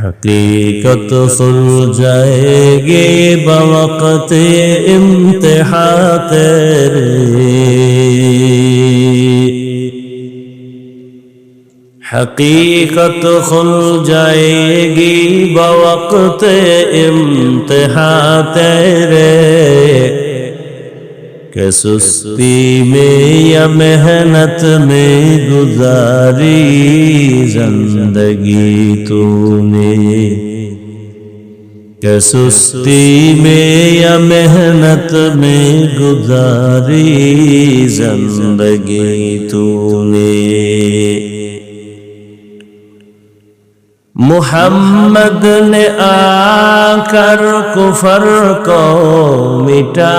हकीकत खुल जाएगी बवक़्त इम्तिहान तेरे, हकीकत खुल जाएगी बवक़्त इम्तिहान तेरे, कि सुस्ती में या मेहनत में गुजारी जिंदगी तूने, कि सुस्ती में या मेहनत में गुजारी जिंदगी तूने। मुहम्मद ने आकर कुफर को मिटा,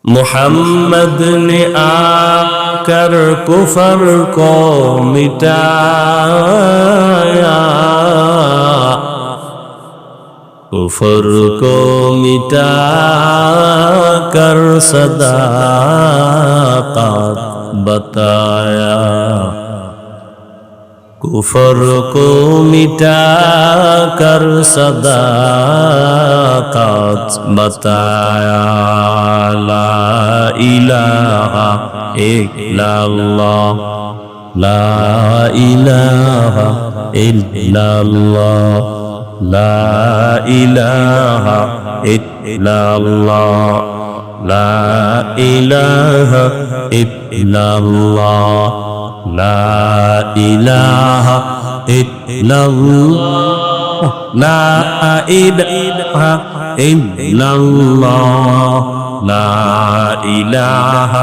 मुहम्मद ने आकर कुफर को मिटाया, कुफर को मिटा कर सदाक़त बताया, कुफर को मिटा कर सदाक़त बताया। ला इलाहा इल्लल्लाह, ला इलाहा इल्लल्लाह, ला इलाहा इल्लल्लाह, ला इलाहा इल्लल्लाह, ला इलाहा इल्लल्लाह, ला इलाहा इल्लल्लाह, ला इलाहा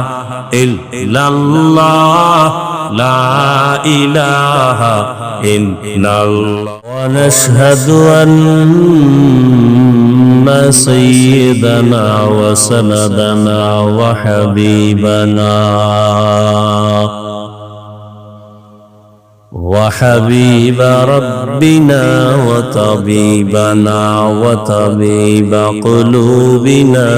इल्लल्लाह, ला इलाहा इल्लल्लाह। ونشهد أن سيدنا وسندنا وحبيب ربنا وطبيبنا وطبيب قلوبنا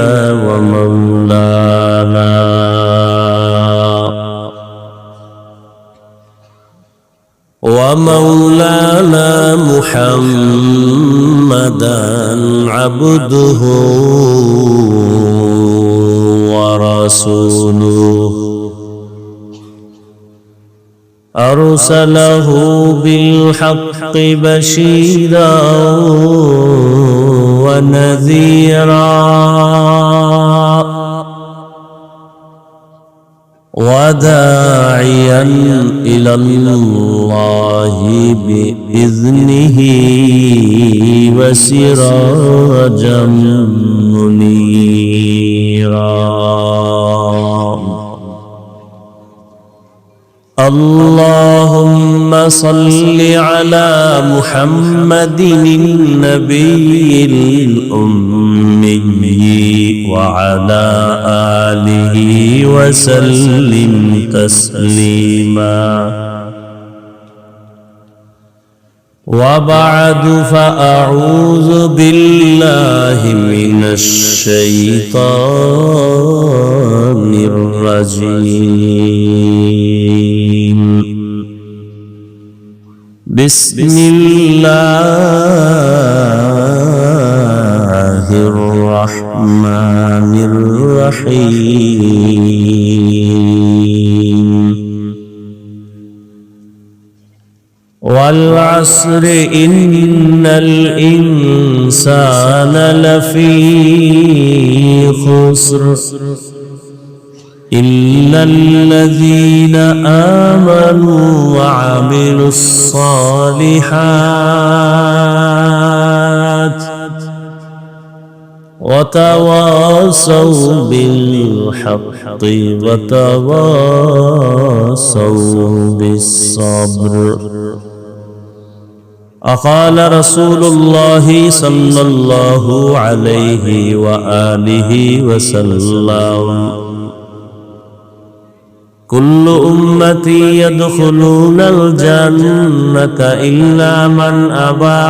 ومولانا محمدا عبده ورسوله، أرسله بالحق بشيرا ونذيرا وداعيا إلى الله بإذنه وسراجا منيرا. اللهم صل على محمد النبي الأمي وعلى آله وسلم تسليما. وبعد، فأعوذ بالله من الشيطان الرجيم. بسم الله الرحمن الرحيم. والعصر إن الإنسان لفي خسر إلا الذين آمنوا وعملوا الصالحات وتواصوا بالحق وتواصوا بالصبر. أقال رسول الله صلى الله عليه وآله وسلم: كل أمتي يدخلون الجنة إلا من أبى.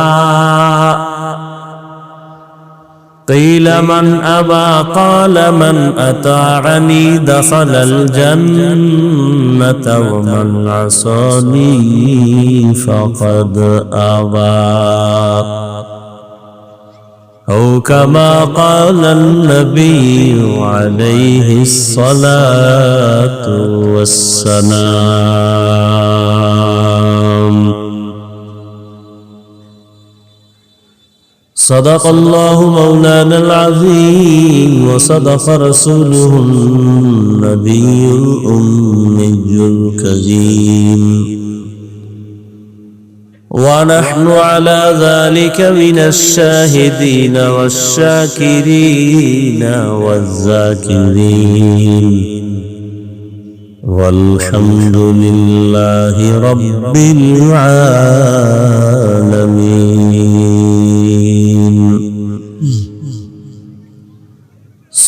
قيل من أبى قال من أطاعني دخل الجنة ومن عصاني فقد أبى أو كما قال النبي عليه الصلاة والسلام صدق الله مولانا العظيم وصدق رسوله النبي الأمي الكريم ونحن على ذلك من الشاهدين والشاكرين والذاكرين والحمد لله رب العالمين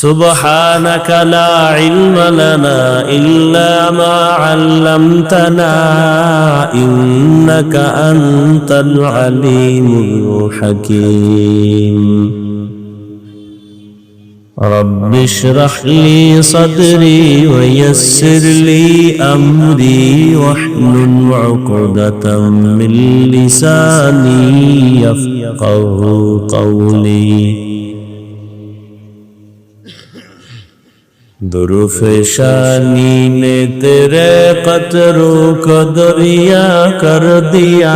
سبحانك لا علم لنا إلا ما علمتنا إنك أنت العليم الحكيم رب اشرح لي صدري ويسر لي أمري واحلل عقدة من لساني يفقه قولي दुरुफ़शानी ने तेरे क़त्रों को दरिया कर दिया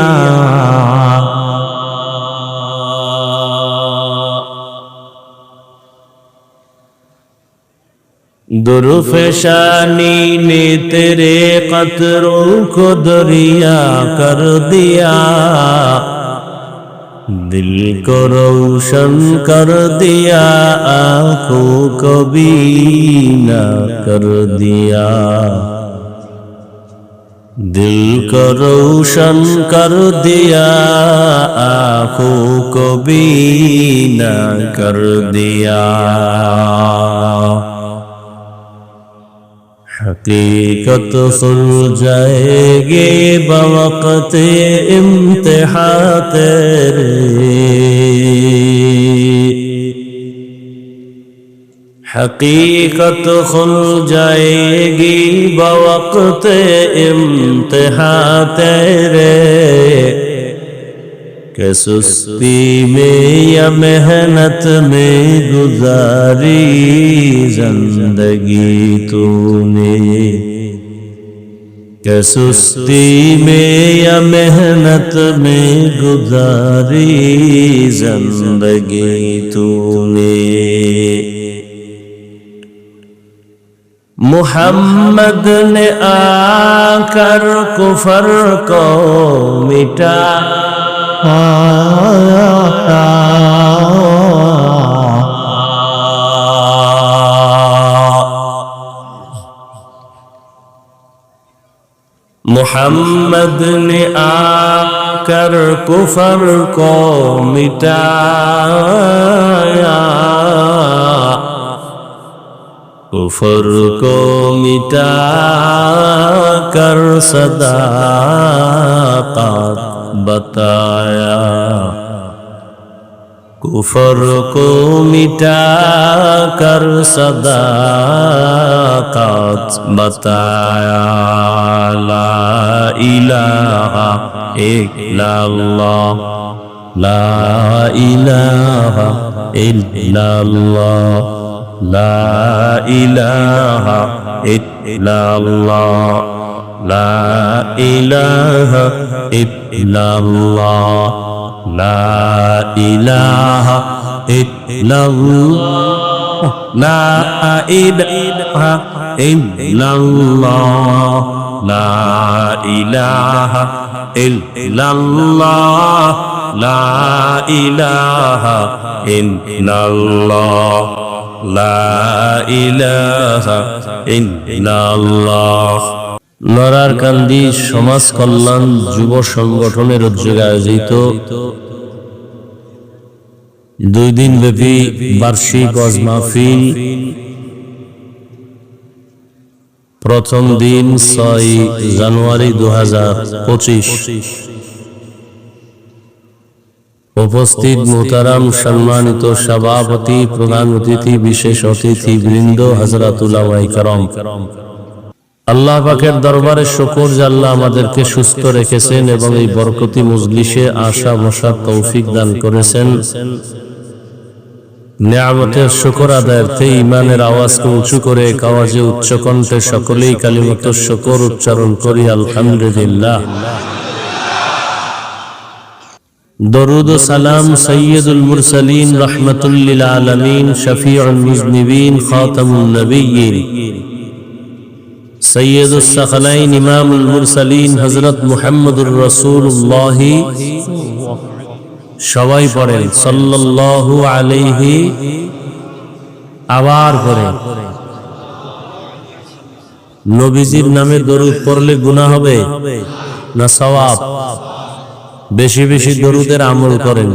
दुरुफ़शानी ने तेरे क़त्रों को दरिया कर दिया दिल को रोशन कर दिया आँखों को बीना कर दिया दिल को रोशन कर दिया आँखों को बीना कर दिया हकीकत खुल जाएगी बवक़्त इम्तिहान तेरे हकीकत खुल जाएगी बवक़्त इम्तिहान तेरे कि सुस्ती में या मेहनत में गुजारी जिंदगी तूने कि सुस्ती में या मेहनत में गुजारी जिंदगी तूने मुहम्मद ने आकर कुफर को मिटा मुहम्मद ने आकर कुफर को मिटाया कुफर को मिटा कर सदाक़त बताया कुफर को मिटा कर सदाक़त बताया ला इलाहा इल्लल्लाह ला इलाहा इल्लल्लाह ला इलाहा इल्लल्लाह ला इलाहा इल्लल्लाह ला इलाहा इल्लल्लाह ला इलाहा इल्लल्लाह ला इलाहा इल्लल्लाह ला इलाहा इल्लल्लाह লা ইলাহা ইল্লাল্লাহ নড়ারকান্দি সমাজ কল্যাণ যুব সংগঠনের উদ্যোগে আয়োজিত 2 দিন ব্যাপী বার্ষিক ওয়াজ মাহফিল প্রথম দিন 6 জানুয়ারি 2025 উপস্থিত মুহতারাম সম্মানিত সভাপতি, প্রধান অতিথি, বিশেষ অতিথি বৃন্দ, হযরত উলামায়ে কেরাম, আল্লাহ পাকের দরবারে শুকর যে আল্লাহ আমাদেরকে সুস্থ রেখেছেন এবং এই বরকতি মজলিসে আসা বসার তৌফিক দান করেছেন। নিয়ামতের শুকর আদায়ার্থে ঈমানের আওয়াজকে উঁচু করে এক আওয়াজে উচ্চ কণ্ঠে সকলেই কালিমাতুশ শুকর উচ্চারণ করি, আলহামদুলিল্লাহ। দরুদ ও সালাম সাইয়্যিদুল মুরসালিন, রাহমাতুল লিল আলামিন, শফিউল মুজনিবিন, খাতামুন নবিয়্যিন, সাইয়্যিদুস সাখলাইন, ইমামুল মুরসালিন, হযরত মুহাম্মদুর রাসূলুল্লাহ। সবাই পড়েন সাল্লাল্লাহু আলাইহি। আবার পড়েন। নবীজির নামে দরুদ পড়লে গুনাহ হবে না সওয়াব? বেশি বেশি দরুদের আমল করেন।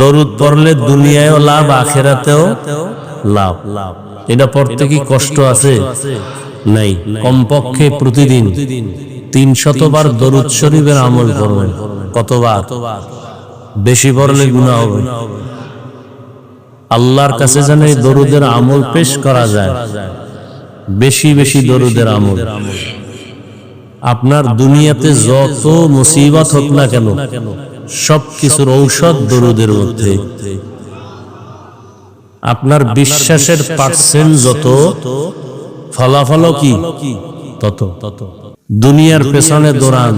দরুদ পড়লে দুনিয়ায়ও লাভ, আখিরাতেও লাভ। এটা পড়তে কি কষ্ট আছে? নাই। কমপক্ষে প্রতিদিন 300 বার দরুদ শরীফের আমল করবেন। কতবার? বেশি পড়লে গুনাহ হবে। আল্লাহর কাছে যেন এই দরুদের আমল পেশ করা যায়। বেশি বেশি দরুদের আমল। আপনার দুনিয়াতে যত মুসিবত হোক না কেন, সবকিছুর ঔষধ দরুদের মধ্যে। আপনার বিশ্বাসের পার্সেন্ট যত, ফলাফল কি তত। দুনিয়ার পেছনে দৌড়ান,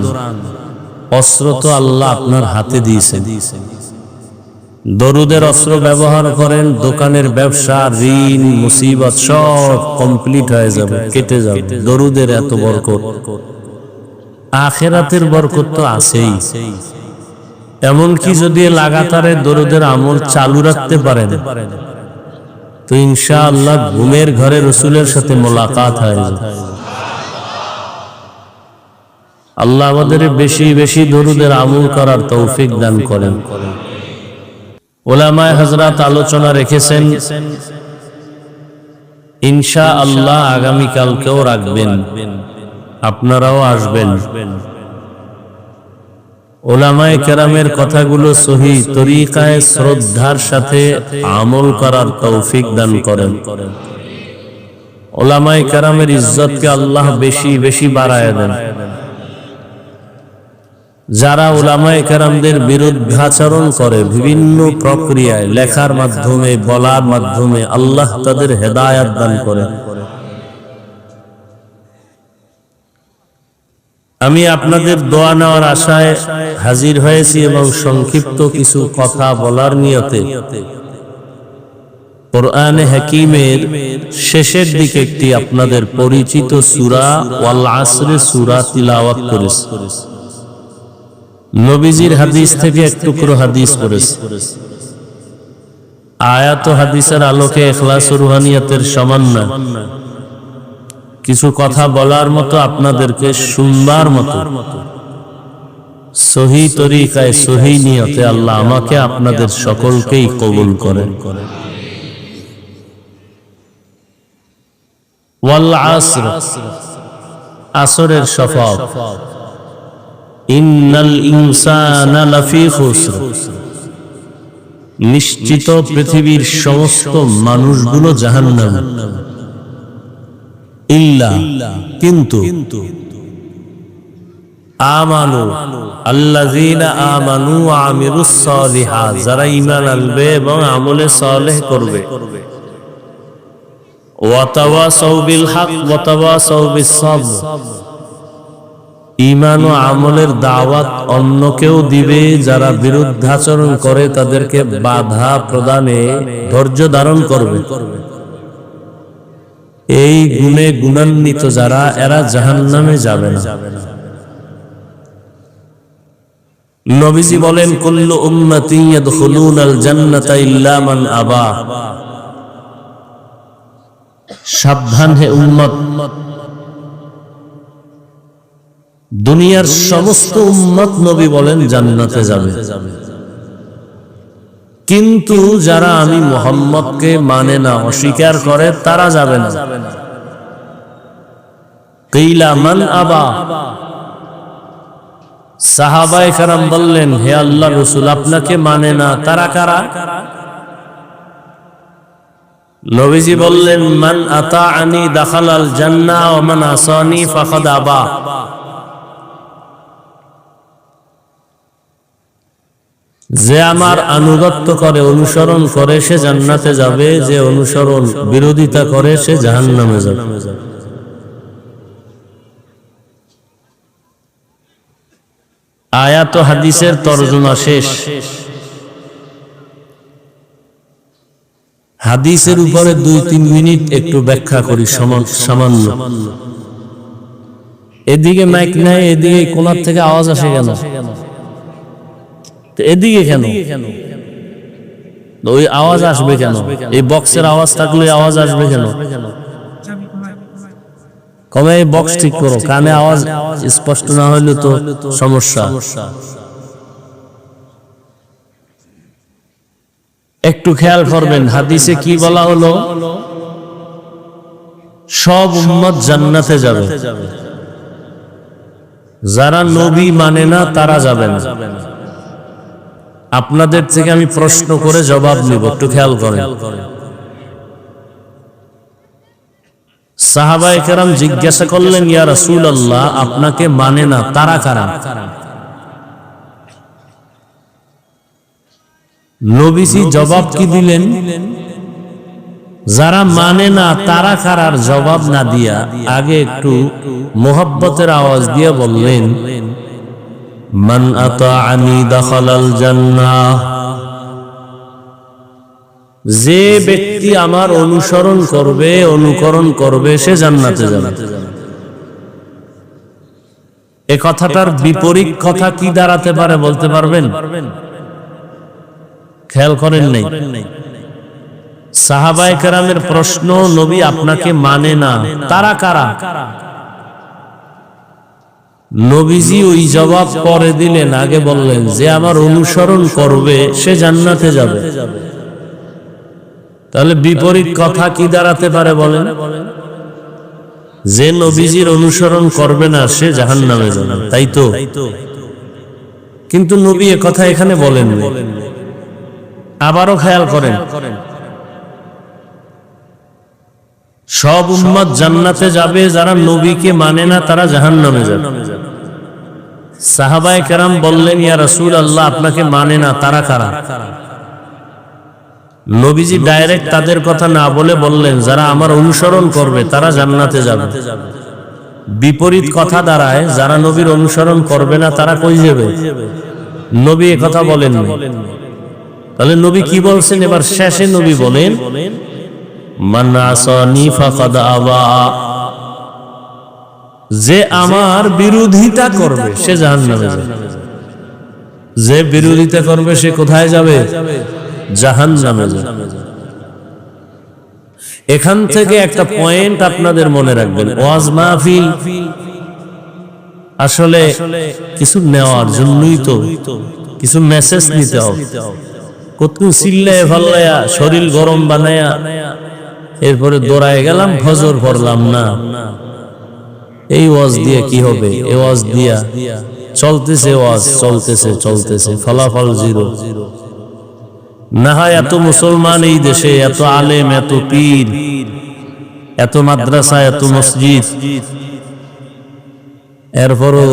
অস্ত্র তো আল্লাহ আপনার হাতে দিয়েছেন। দরুদের অস্ত্র ব্যবহার করেন, দোকানের ব্যবসা, ঋণ, মুসিবত সব কমপ্লিট হয়ে যাবে, কেটে যাবে। দরুদের এত বরকত। আখিরাতের বরকত তো আছেই। এমনকি যদি লাগাতারে দরুদের আমল চালু রাখতে পারেন তো ইনশাআল্লাহ ঘুমের ঘরে রাসূলের সাথে মোলাকাত হয়ে যাবে। আল্লাহ আমাদের বেশি বেশি দরুদের আমল করার তৌফিক দান করেন। উলামায়ে হযরত আলোচনা রেখেছেন, ইনশাআল্লাহ আগামী কালকেও রাখবেন, আপনারাও আসবেন। উলামায়ে কেরামের কথাগুলো সহি তরিকায় শ্রদ্ধার সাথে আমল করার তৌফিক দান করেন। উলামায়ে কেরামের ইজ্জতকে আল্লাহ বেশি বেশি বাড়ায় দেন। যারা উলামায়ে কেরামদের বিরুদ্ধাচরণ করে বিভিন্ন প্রক্রিয়ায়, লেখার মাধ্যমে, বলার মাধ্যমে, আল্লাহ তাদের হেদায়েত দান করেন। আমি আপনাদের দোয়া নেওয়ার আশায় হাজির হয়েছি এবং সংক্ষিপ্ত কিছু কথা বলার নিয়তে কোরআনে হাকিমের শেষের দিকে একটি আপনাদের পরিচিত সূরা ওয়াল আসরে সূরা তিলাওয়াত করেছি। নবীজির হাদিস থেকে এক টুকরো হাদিস পড়েছি। আয়াত ও হাদিসের আলোকে ইখলাস ও রুহানিয়াতের সমান না, কিছু কথা বলার মতো, আপনাদেরকে শুনবার মতো সহি তরিকায় সহি নিয়তে আল্লাহ আমাকে আপনাদের সকলকেই কবুল করেন। ওয়াল আসর, আসরের শপথ। ইন্নাল ইনসানা লাফি খুসর, নিশ্চিত পৃথিবীর সমস্ত মানুষগুলো জাহান্নামে। ইল্লা, কিন্তু, আমানু, আল্লাযীনা আমানু ওয়া আমিলুস সালিহাত, যারা ঈমান আনবে এবং আমলে সালেহ করবে। ওয়া তাওয়াসাউ বিল হক ওয়া তাওয়াসাউ বিস সাবর, ঈমান ও আমলের দাওয়াত অন্যকেও দিবে, যারা বিরুদ্ধাচরণ করে তাদেরকে বাধা প্রদানে ধৈর্য ধারণ করবে। এই গুণে গুণান্বিত যারা, এরা জাহান্নামে যাবে না। নবীজি বলেন, কুল্লু উম্মতি ইয়াদখুলুনাল জান্নাতা ইল্লা মান আবা, সাবধান হে উম্মত, দুনিয়ার সমস্ত উম্মত নবী বলেন জান্নাতে যাবে, কিন্তু যারা আমি মুহাম্মদকে মানে না, অস্বীকার করে, তারা যাবে না। কিলা মান আবা, সাহাবায়ে কেরাম বললেন, হে আল্লাহর রাসূল, আপনাকে মানে না তারা কারা? নবীজি বললেন, মান আতাআনি দাখালাল জান্নাহ ওয়া মান আসানি ফাকাদ আবা। যে আমার আনুগত্য করে, অনুসরণ করে, সে জান্নাতে যাবে, যে অনুসরণ বিরোধিতা করে সে জাহান্নামে যাবে। আয়াত ও হাদিসের তরজমা শেষ। হাদিসের উপরে 2-3 মিনিট একটু ব্যাখ্যা করি সামান্য। এদিকে মাইক নাই, এদিকে কোনার থেকে আওয়াজ আসে কেন? এদিকে কেন ওই আওয়াজ আসবে কেন? এই বক্সের আওয়াজ থাকলে আওয়াজ আসবে কেন? কমে এই বক্স ঠিক করো, কানে আওয়াজ স্পষ্ট না হলে তো সমস্যা। একটু খেয়াল করবেন, হাদিসে কি বলা হলো? সব উম্মত জান্নাতে যাবে, যারা নবী মানে না তারা যাবে না। আপনাদের থেকে আমি প্রশ্ন করে জবাব নিব, একটু খেয়াল করেন। সাহাবায়ে কেরাম জিজ্ঞাসা করলেন, ইয়া রাসূলুল্লাহ, আপনাকে মানে না তারা কারা? নবীজি জবাব কি দিলেন? যারা মানে না তারা কারার জবাব না দিয়া আগে একটু মোহাব্বতের আওয়াজ দিয়ে বললেন, মান আতাআনি দাখালাল জান্নাহ। যে ব্যক্তি আমার অনুসরণ করবে, অনুকরণ করবে, সে জান্নাতে যাবে। এ কথাটার বিপরীত কথা কি দাঁড়াতে পারে বলতে পারবেন? খেয়াল করেন নাই? সাহাবায়ে কেরামের প্রশ্ন, নবী আপনাকে মানে না তারা কারা? নবীজি ওই জবাব পরে দিলেন, আগে বললেন যে আমার অনুসরণ করবে সে জান্নাতে যাবে। তাহলে বিপরীত কথা কি দাঁড়াতে পারে বলেন? যে নবীজির অনুসরণ করবে না সে জাহান্নামে যাবে, তাই তো? কিন্তু নবী এ কথা এখানে বলেন। আবারও খেয়াল করেন, সব উম্মত জান্নাতে যাবে, যারা নবীকে মানে না তারা জাহান্নামে যাবে। সাহাবায়ে কেরাম বললেন, ইয়া রাসূলুল্লাহ, আপনাকে মানে না তারা কারা? নবীজি ডাইরেক্ট তাদের কথা না বলে বললেন, যারা আমার অনুসরণ করবে তারা জান্নাতে যাবে। বিপরীত কথা দাঁড়ায়, যারা নবীর অনুসরণ করবে না তারা কই যাবে? নবী এ কথা বলেন। তাহলে নবী কি বলছেন? এবার শেষে নবী বলেন, মান আসানি ফাকাদ আবা। যে আমার বিরোধিতা করবে সে জাহান্নামে যাবে। যে বিরোধিতা করবে সে কোথায় যাবে? জাহান্নামে যাবে। এখান থেকে একটা পয়েন্ট আপনাদের মনে রাখবেন, ওয়াজ মাহফিল আসলে কিছু নেওয়ার জন্যই তো, কিছু মেসেজ নিতে হবে। কত চিল্লায় ভাল্লায়া শরীর গরম বানায়া এরপরে দৌড়ায় গেলাম, ফজর পড়লাম না, এই ওয়াজ দিয়ে কি হবে? এই ওয়াজ দিয়া চলতেছে, ওয়াজ চলতেছে, ফলাফল জিরো। না হয় এত মুসলমান এই দেশে, এত আলেম, এত পীর, এত মাদ্রাসা, এত মসজিদ, এরপরও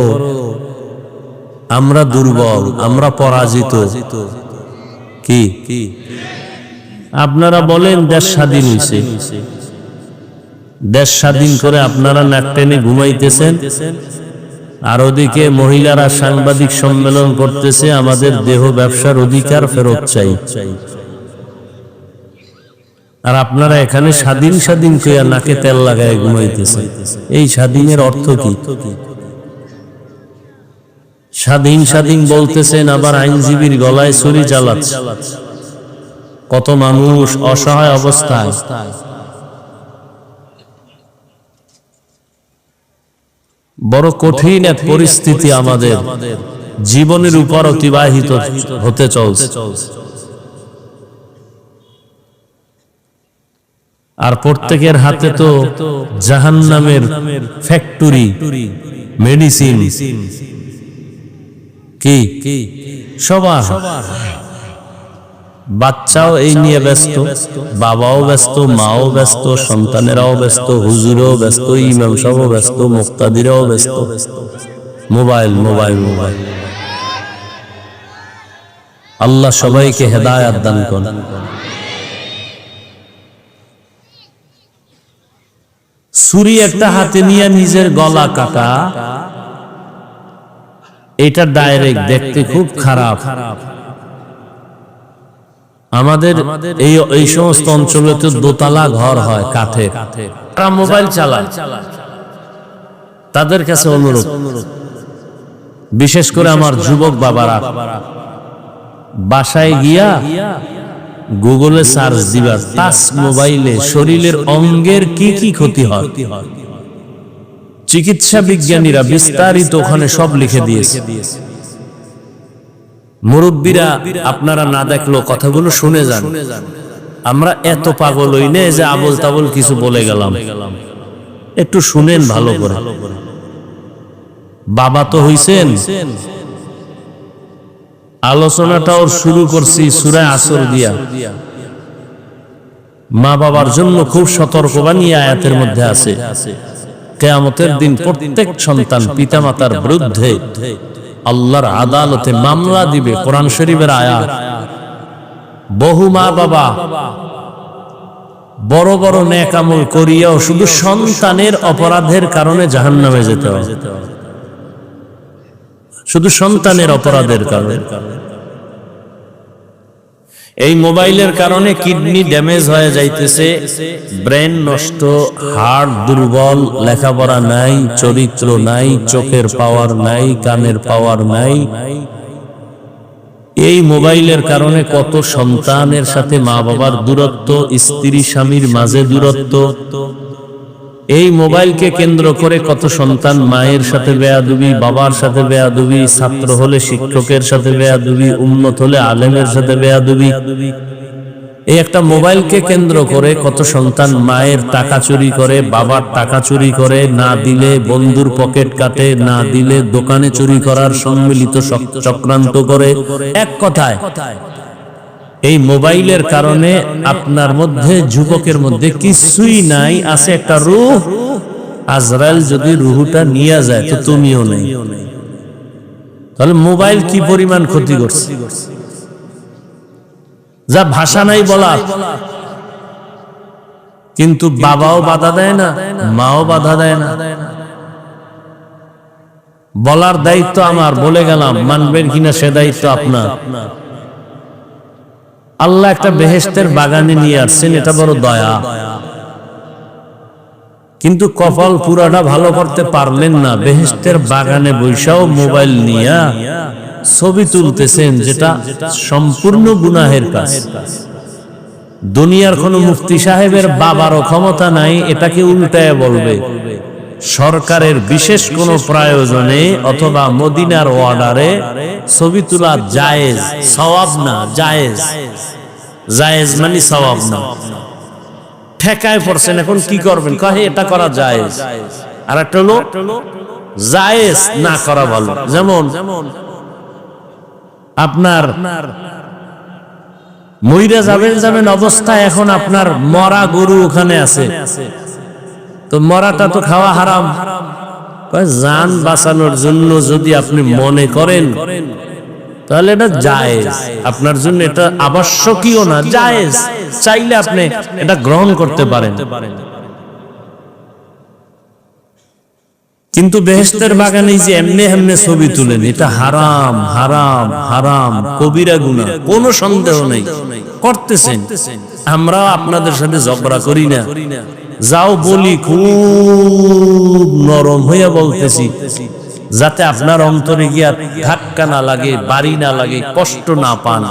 আমরা দুর্বল, আমরা পরাজিত। কি আপনারা বলেন দেশ স্বাধীন হয়েছে, দেশ স্বাধীন করে আপনারা নাক টেনে ঘুমাইতেছেন, আর ওদিকে মহিলারা সাংবাদিক সম্মেলন করতেছে, আমাদের দেহ ব্যবসার অধিকার ফেরত চাই। আর আপনারা এখানে স্বাধীন স্বাধীন কইয়া নাকে তেল লাগায় ঘুমাইতেছে। এই স্বাধীনের অর্থ কি? স্বাধীন স্বাধীন বলতেছেন, আবার আইনজীবীর গলায় ছুরি চালাচ্ছে। কত মানুষ অসহায় অবস্থায়। বড় কঠিন এক পরিস্থিতি আমাদের জীবনের উপর অতিবাহিত হতে চলছে। আর প্রত্যেকের হাতে তো জাহান্নামের ফ্যাক্টরি, মেডিসিন। কি সবার বাচ্চাও এই নিয়ে ব্যস্ত, বাবাও ব্যস্ত, মাও ব্যস্ত, সন্তানেরাও ব্যস্ত, হুজুরও ব্যস্ত, ইমাম সাহেবও ব্যস্ত, মুক্তাদিরাও ব্যস্ত। Mobile mobile mobile. আল্লাহ সবাইকে হেদায়েত দান করেন। ছুরি একটা হাতে নিয়ে নিজের গলা কাটা, এটা ডাইরেক্ট দেখতে খুব খারাপ। আমাদের এই সমস্ত অঞ্চলে তো দোতলা ঘর হয় কাঠের, তারা মোবাইল চালায়। তাদের কাছে অনুরোধ, বিশেষ করে আমার যুবক বাবারা, বাসায় গিয়া গুগলে সার্চ দিবার টাচ মোবাইলে শরীরের অঙ্গের কি কি ক্ষতি হয়, চিকিৎসা বিজ্ঞানীরা বিস্তারিত ওখানে সব লিখে দিয়েছে। মুরব্বীরা আপনারা না দেখলো কথাগুলো শুনে যান। আমরা এত পাগল হই না যে আবল তাবল কিছু বলে গেলাম, একটু শুনেন ভালো করে। বাবা তো হইছেন, আলোচনাটাও শুরু করছি সূরা আসর দিয়া। মা বাবার জন্য খুব সতর্কবাণী আয়াতের মধ্যে আছে। কিয়ামতের দিন প্রত্যেক সন্তান পিতামাতার বিরুদ্ধে আল্লাহর আদালতে মামলা দিবে। কোরআন শরীফের আয়াত। বহু মা বাবা বড় বড় নেক আমল করিয়াও শুধু সন্তানের অপরাধের কারণে জাহান্নামে যেতে হয়, শুধু সন্তানের অপরাধের কারণে। এই মোবাইলের কারণে কিডনি ড্যামেজ হয়ে যাইতেছে, ব্রেন নষ্ট, হার্ট দুর্বল, লেখাপড়া নাই, চরিত্র নাই, চোখের পাওয়ার নাই, কানের পাওয়ার নাই। এই মোবাইলের কারণে কত সন্তানের সাথে মা বাবার দূরত্ব, স্ত্রী স্বামীর মাঝে দূরত্ব। এই মোবাইলকে কেন্দ্র করে কত সন্তান মায়ের সাথে বেয়াদবি, বাবার সাথে বেয়াদবি, ছাত্র হলে শিক্ষকের সাথে বেয়াদবি, উম্মত হলে আলেমের সাথে বেয়াদবি। এই একটা মোবাইলকে কেন্দ্র করে কত সন্তান মায়ের টাকা চুরি করে, বাবার টাকা চুরি করে, না দিলে বন্ধুর পকেট কাটে, না দিলে দোকানে চুরি করার সম্মিলিত চক্রান্ত করে। এক কথায় এই মোবাইলের কারণে আপনার মধ্যে, যুবকের মধ্যে কিছুই নাই, আছে একটা রূহ। আজরাইল যদি রূহটা নিয়ে যায় তো তুমিও নেই। তাহলে মোবাইল কি পরিমাণ ক্ষতি করছে, যা ভাষা নাই বলার। কিন্তু বাবাও বাধা দেয় না, মাও বাধা দেয় না। বলার দায়িত্ব আমার, বলে গেলাম, মানবেন কিনা সে দায়িত্ব আপনার। আল্লাহ একটা বেহেশতের বাগানে নিয়ে আসছেন, এটা বড় দয়া। কিন্তু কপাল পুরাটা ভালো করতে পারলেন না। বেহেশতের বাগানে বৈশাও মোবাইল নিয়ে ছবি তুলতেছেন, যেটা সম্পূর্ণ গুনাহের কাজ। দুনিয়ার কোন মুফতি সাহেবের বাবারও ক্ষমতা নাই এটাকে উল্টায় বলবে। সরকারের বিশেষ কোন প্রয়োজনে অথবা মদিনার অর্ডারে ছবি তোলা জায়েজ, সওয়াব না, জায়েজ। জায়েজ মানে সওয়াব না। ঠেকায় পড়ছেন, এখন কি করবেন? কহে এটা করা জায়েজ। আর একটা হলো জায়েজ না করা ভালো। যেমন আপনার মইরা যাবেন অবস্থায় এখন আপনার মরা গরু ওখানে আছে, তো মরাটা তো খাওয়া হারাম। জান বাঁচানোর জন্য যদি আপনি মনে করেন তাহলে এটা জায়েজ, আপনার জন্য এটা আবশ্যকীয় না, জায়েজ। চাইলে আপনি এটা গ্রহণ করতে পারেন। কিন্তু বেহেশতের বাগানে যে এমনি এমনি ছবি তুলেন, এটা হারাম, হারাম, হারাম, কবিরা গুনাহ, কোনো সন্দেহ নেই। করতেছেন, আমরা আপনাদের সাথে ঝগড়া করি না। যাও বলি, খুব নরম হইয়া বলতেছি, যাতে আপনার অন্তরে গিয়া ধাক্কা না লাগে, বাড়ি না লাগে, কষ্ট না পান।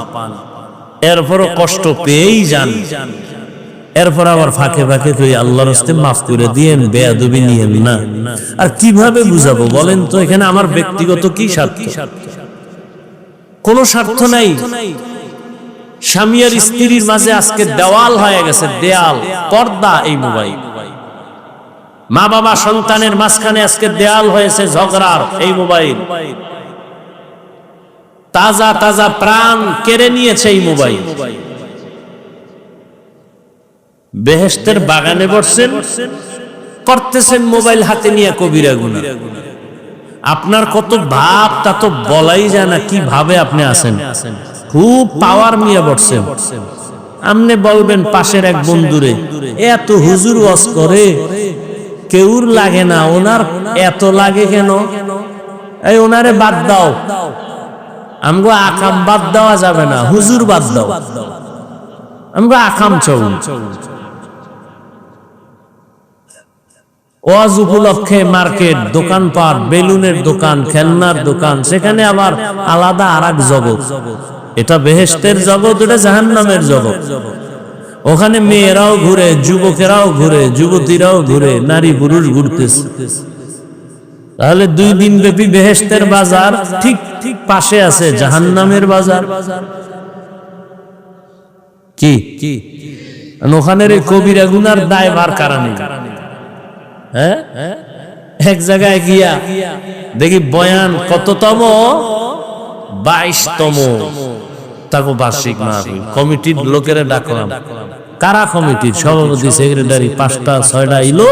এরপরও কষ্ট পেয়েই যান। এরপর আবার ফাঁকে ফাঁকে কই আল্লাহর রাস্তে মাফ করে দিয়েন, বেয়াদবি নিয়েন না। আর কিভাবে বুঝাবো বলেন তো? এখানে আমার ব্যক্তিগত কি স্বার্থ? কোনো স্বার্থ নাই। স্বামী আর স্ত্রীর মাঝে আজকে দেওয়াল হয়ে গেছে, দেয়াল, পর্দা, এই মোবাইল। মা বাবা সন্তানের মাঝখানে আজকে দেয়াল হয়েছে ঝগড়ার, এই মোবাইল। তাজা তাজা প্রাণ কেড়ে নিয়েছে এই মোবাইল। বেহেশতের বাগানে বসছেন, করতেছেন মোবাইল হাতে নিয়ে কবিরা গুনাহ। আপনার কত ভাব তা তো বলাই যায় না, কি ভাবে আপনি আছেন, খুব পাওয়ার নিয়ে বসছেন। আপনি বলবেন পাশের এক বন্ধুরে, এত হুজুর ওয়াজ করে কেউর লাগে না, ওনার এত লাগে কেন? এই ওনারে বাদ দাও। আমগো আকাম বাদ দেওয়া যাবে না, হুজুর বাদ দাও, আমগো আকাম চলুন। ওয়াজ উপলক্ষে মার্কেট, দোকানপাট, বেলুনের দোকান, খেলনার দোকান, সেখানে আবার আলাদা আরেক জগৎ। এটা বেহেশতের জগৎ, এটা জাহান্নামের জগৎ। ওখানে মেয়েরাও ঘুরে, যুবকেরাও ঘুরে, যুবতীরাও ঘুরে, নারী পুরুষ ঘুরতেছে। তাহলে 2 দিন ব্যাপী বেহেশতের বাজার, ঠিক ঠিক পাশে আছে জাহান্নামের বাজার। কি ওখানের এই কবিরা গুনার দায়ভার কারণে হ্যাঁ এক জায়গায় গিয়া দেখি বয়ান কততম, 22তম তাকে বার্ষিক মাহফিল। কমিটির লোকেরা ডাকলাম। কারা কমিটির? সভাপতি, সেক্রেটারি, 5টা 6টা ইলো।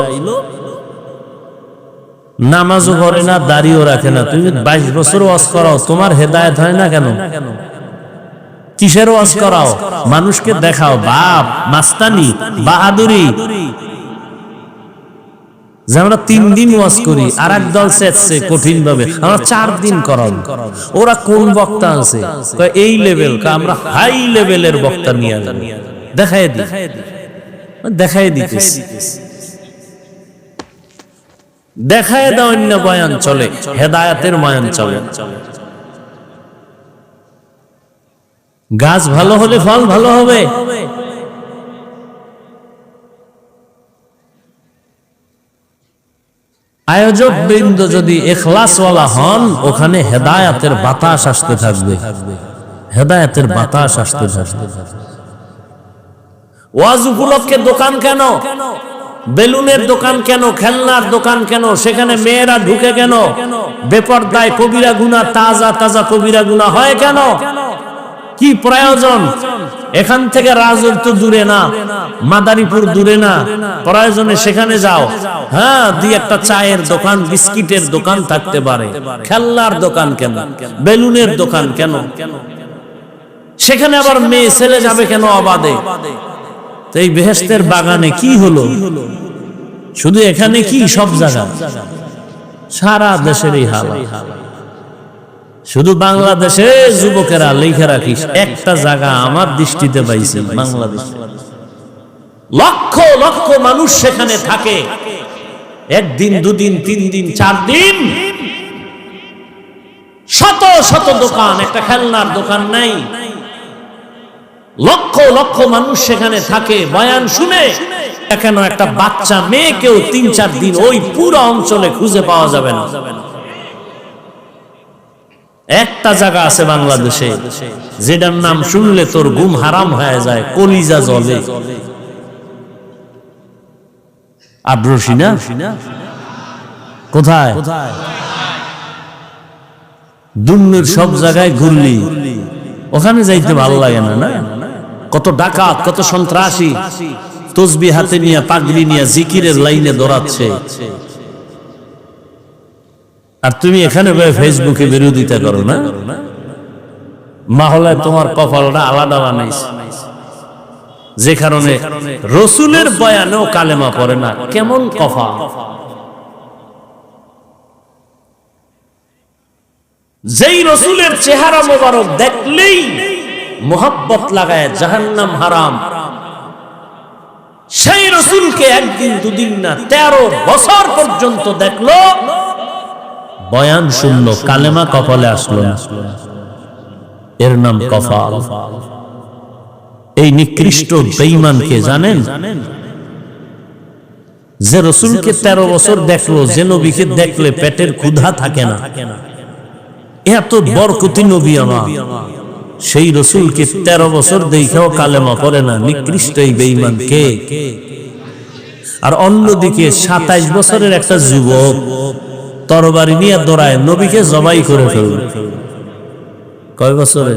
নামাজও পড়ে না, দাড়িও রাখে না। তুমি 22 বছর ওয়াজ করাও, তোমার হেদায়েত হয় না কেন? কিসের ওয়াজ করাও? মানুষকে দেখাও বাপ, মাস্তানি, বাহাদুরি। যে আমরা 3 দিন ওয়াজ করি, আর এক দল চেয়েছে কঠিন ভাবে আমরা 4 দিন করাও। ওরা কোন বক্তা আছে? এই লেভেল, আমরা হাই লেভেলের বক্তা নিয়ে দেখাই দিতেছি। দেখায় দাও, অন্য বয়ান চলে, হেদায়েতের বয়ান চলে। গাছ ভালো হলে ফল ভালো হবে। আয়োজক বৃন্দ যদি ইখলাসওয়ালা হন, ওখানে হেদায়েতের বাতাস আসতে থাকবে, হেদায়েতের বাতাস আসতে থাকবে। ওয়াজ উপলক্ষে দোকান কেন? বেলুনের দোকান কেন? খেলনার দোকান কেন? সেখানে মেয়েরা ঢুকে কেন? বেপরদায় কবিরা গুনাহ, তাজা তাজা কবিরা গুনাহ হয় কেন? কি প্রয়োজন? এখান থেকে রাজুর তো দূরে না, মাদারীপুর দূরে না, প্রয়োজনে সেখানে যাও। হ্যাঁ, 2-1টা চায়ের দোকান, বিস্কিটের দোকান থাকতে পারে। খেলনার দোকান কেন? বেলুনের দোকান কেন? সেখানে আবার মেয়ে ছেলে যাবে কেন অবাধে? এই বেহেশতের বাগানে কি হলো? শুধু এখানে কি, সব জায়গা, সারা দেশের এই হাল। শুধু বাংলাদেশে যুবকেরা লিখে রাখিস, একটা জায়গা আমার দৃষ্টিতে পাইছে, বাংলাদেশ লক্ষ লক্ষ মানুষ সেখানে থাকে, 1 দিন 2 দিন 3 দিন 4 দিন, শত শত দোকান, একটা খেলনার দোকান নাই। লক্ষ লক্ষ মানুষ সেখানে থাকে, বয়ান শুনে। কেন একটা বাচ্চা মেয়েকেও 3-4 দিন ওই পুরো অঞ্চলে খুঁজে পাওয়া যাবে না। একটা জায়গা আছে বাংলাদেশে যেটার নাম শুনলে তোর ঘুম হারাম হয়ে যায়, কলিজা জ্বলে। আব্রসি না? কোথায়? দুনিয়ার সব জায়গায় ঘুরলি, ওখানে যাইতে ভালো লাগে না? না, কত ডাকাত, কত সন্ত্রাসী তসবিহ হাতে নিয়ে, পাগড়ি নিয়ে জিকিরের লাইনে দৌড়াচ্ছে, আর তুমি এখানে ফেসবুকে বিরোধিতা করো না? মহলায় তোমার কপালটা আলাদা বানাইছে, যে কারণে রসুলের বয়ানেও কালেমা পড়ে না। কেমন কফা! যেই রসুলের চেহারা মোবারক দেখলেই মোহাব্বত লাগায় জাহান্নাম হারাম, সেই রসুলকে 1 দিন 2 দিন না 13 বছর পর্যন্ত দেখলো, বয়ান শুনলো, কালেমা কপালে আসলো, এর নাম কফাল। এই নিকৃষ্ট বেঈমানকে জানেন? যে রসুলকে 13 বছর দেখলো, যে নবীকে দেখলে পেটের ক্ষুধা থাকে না, এত বরকতি নবী আমার, সেই রসুলকে 13 বছর দেখেও কালেমা পড়ে না, নিকৃষ্ট এই বেঈমান কে? আর অন্যদিকে 27 বছরের একটা যুবক তরবারি নিয়ে দৌড়ায়, নবীকে জবাই করে ফেলল। কয় বছরে?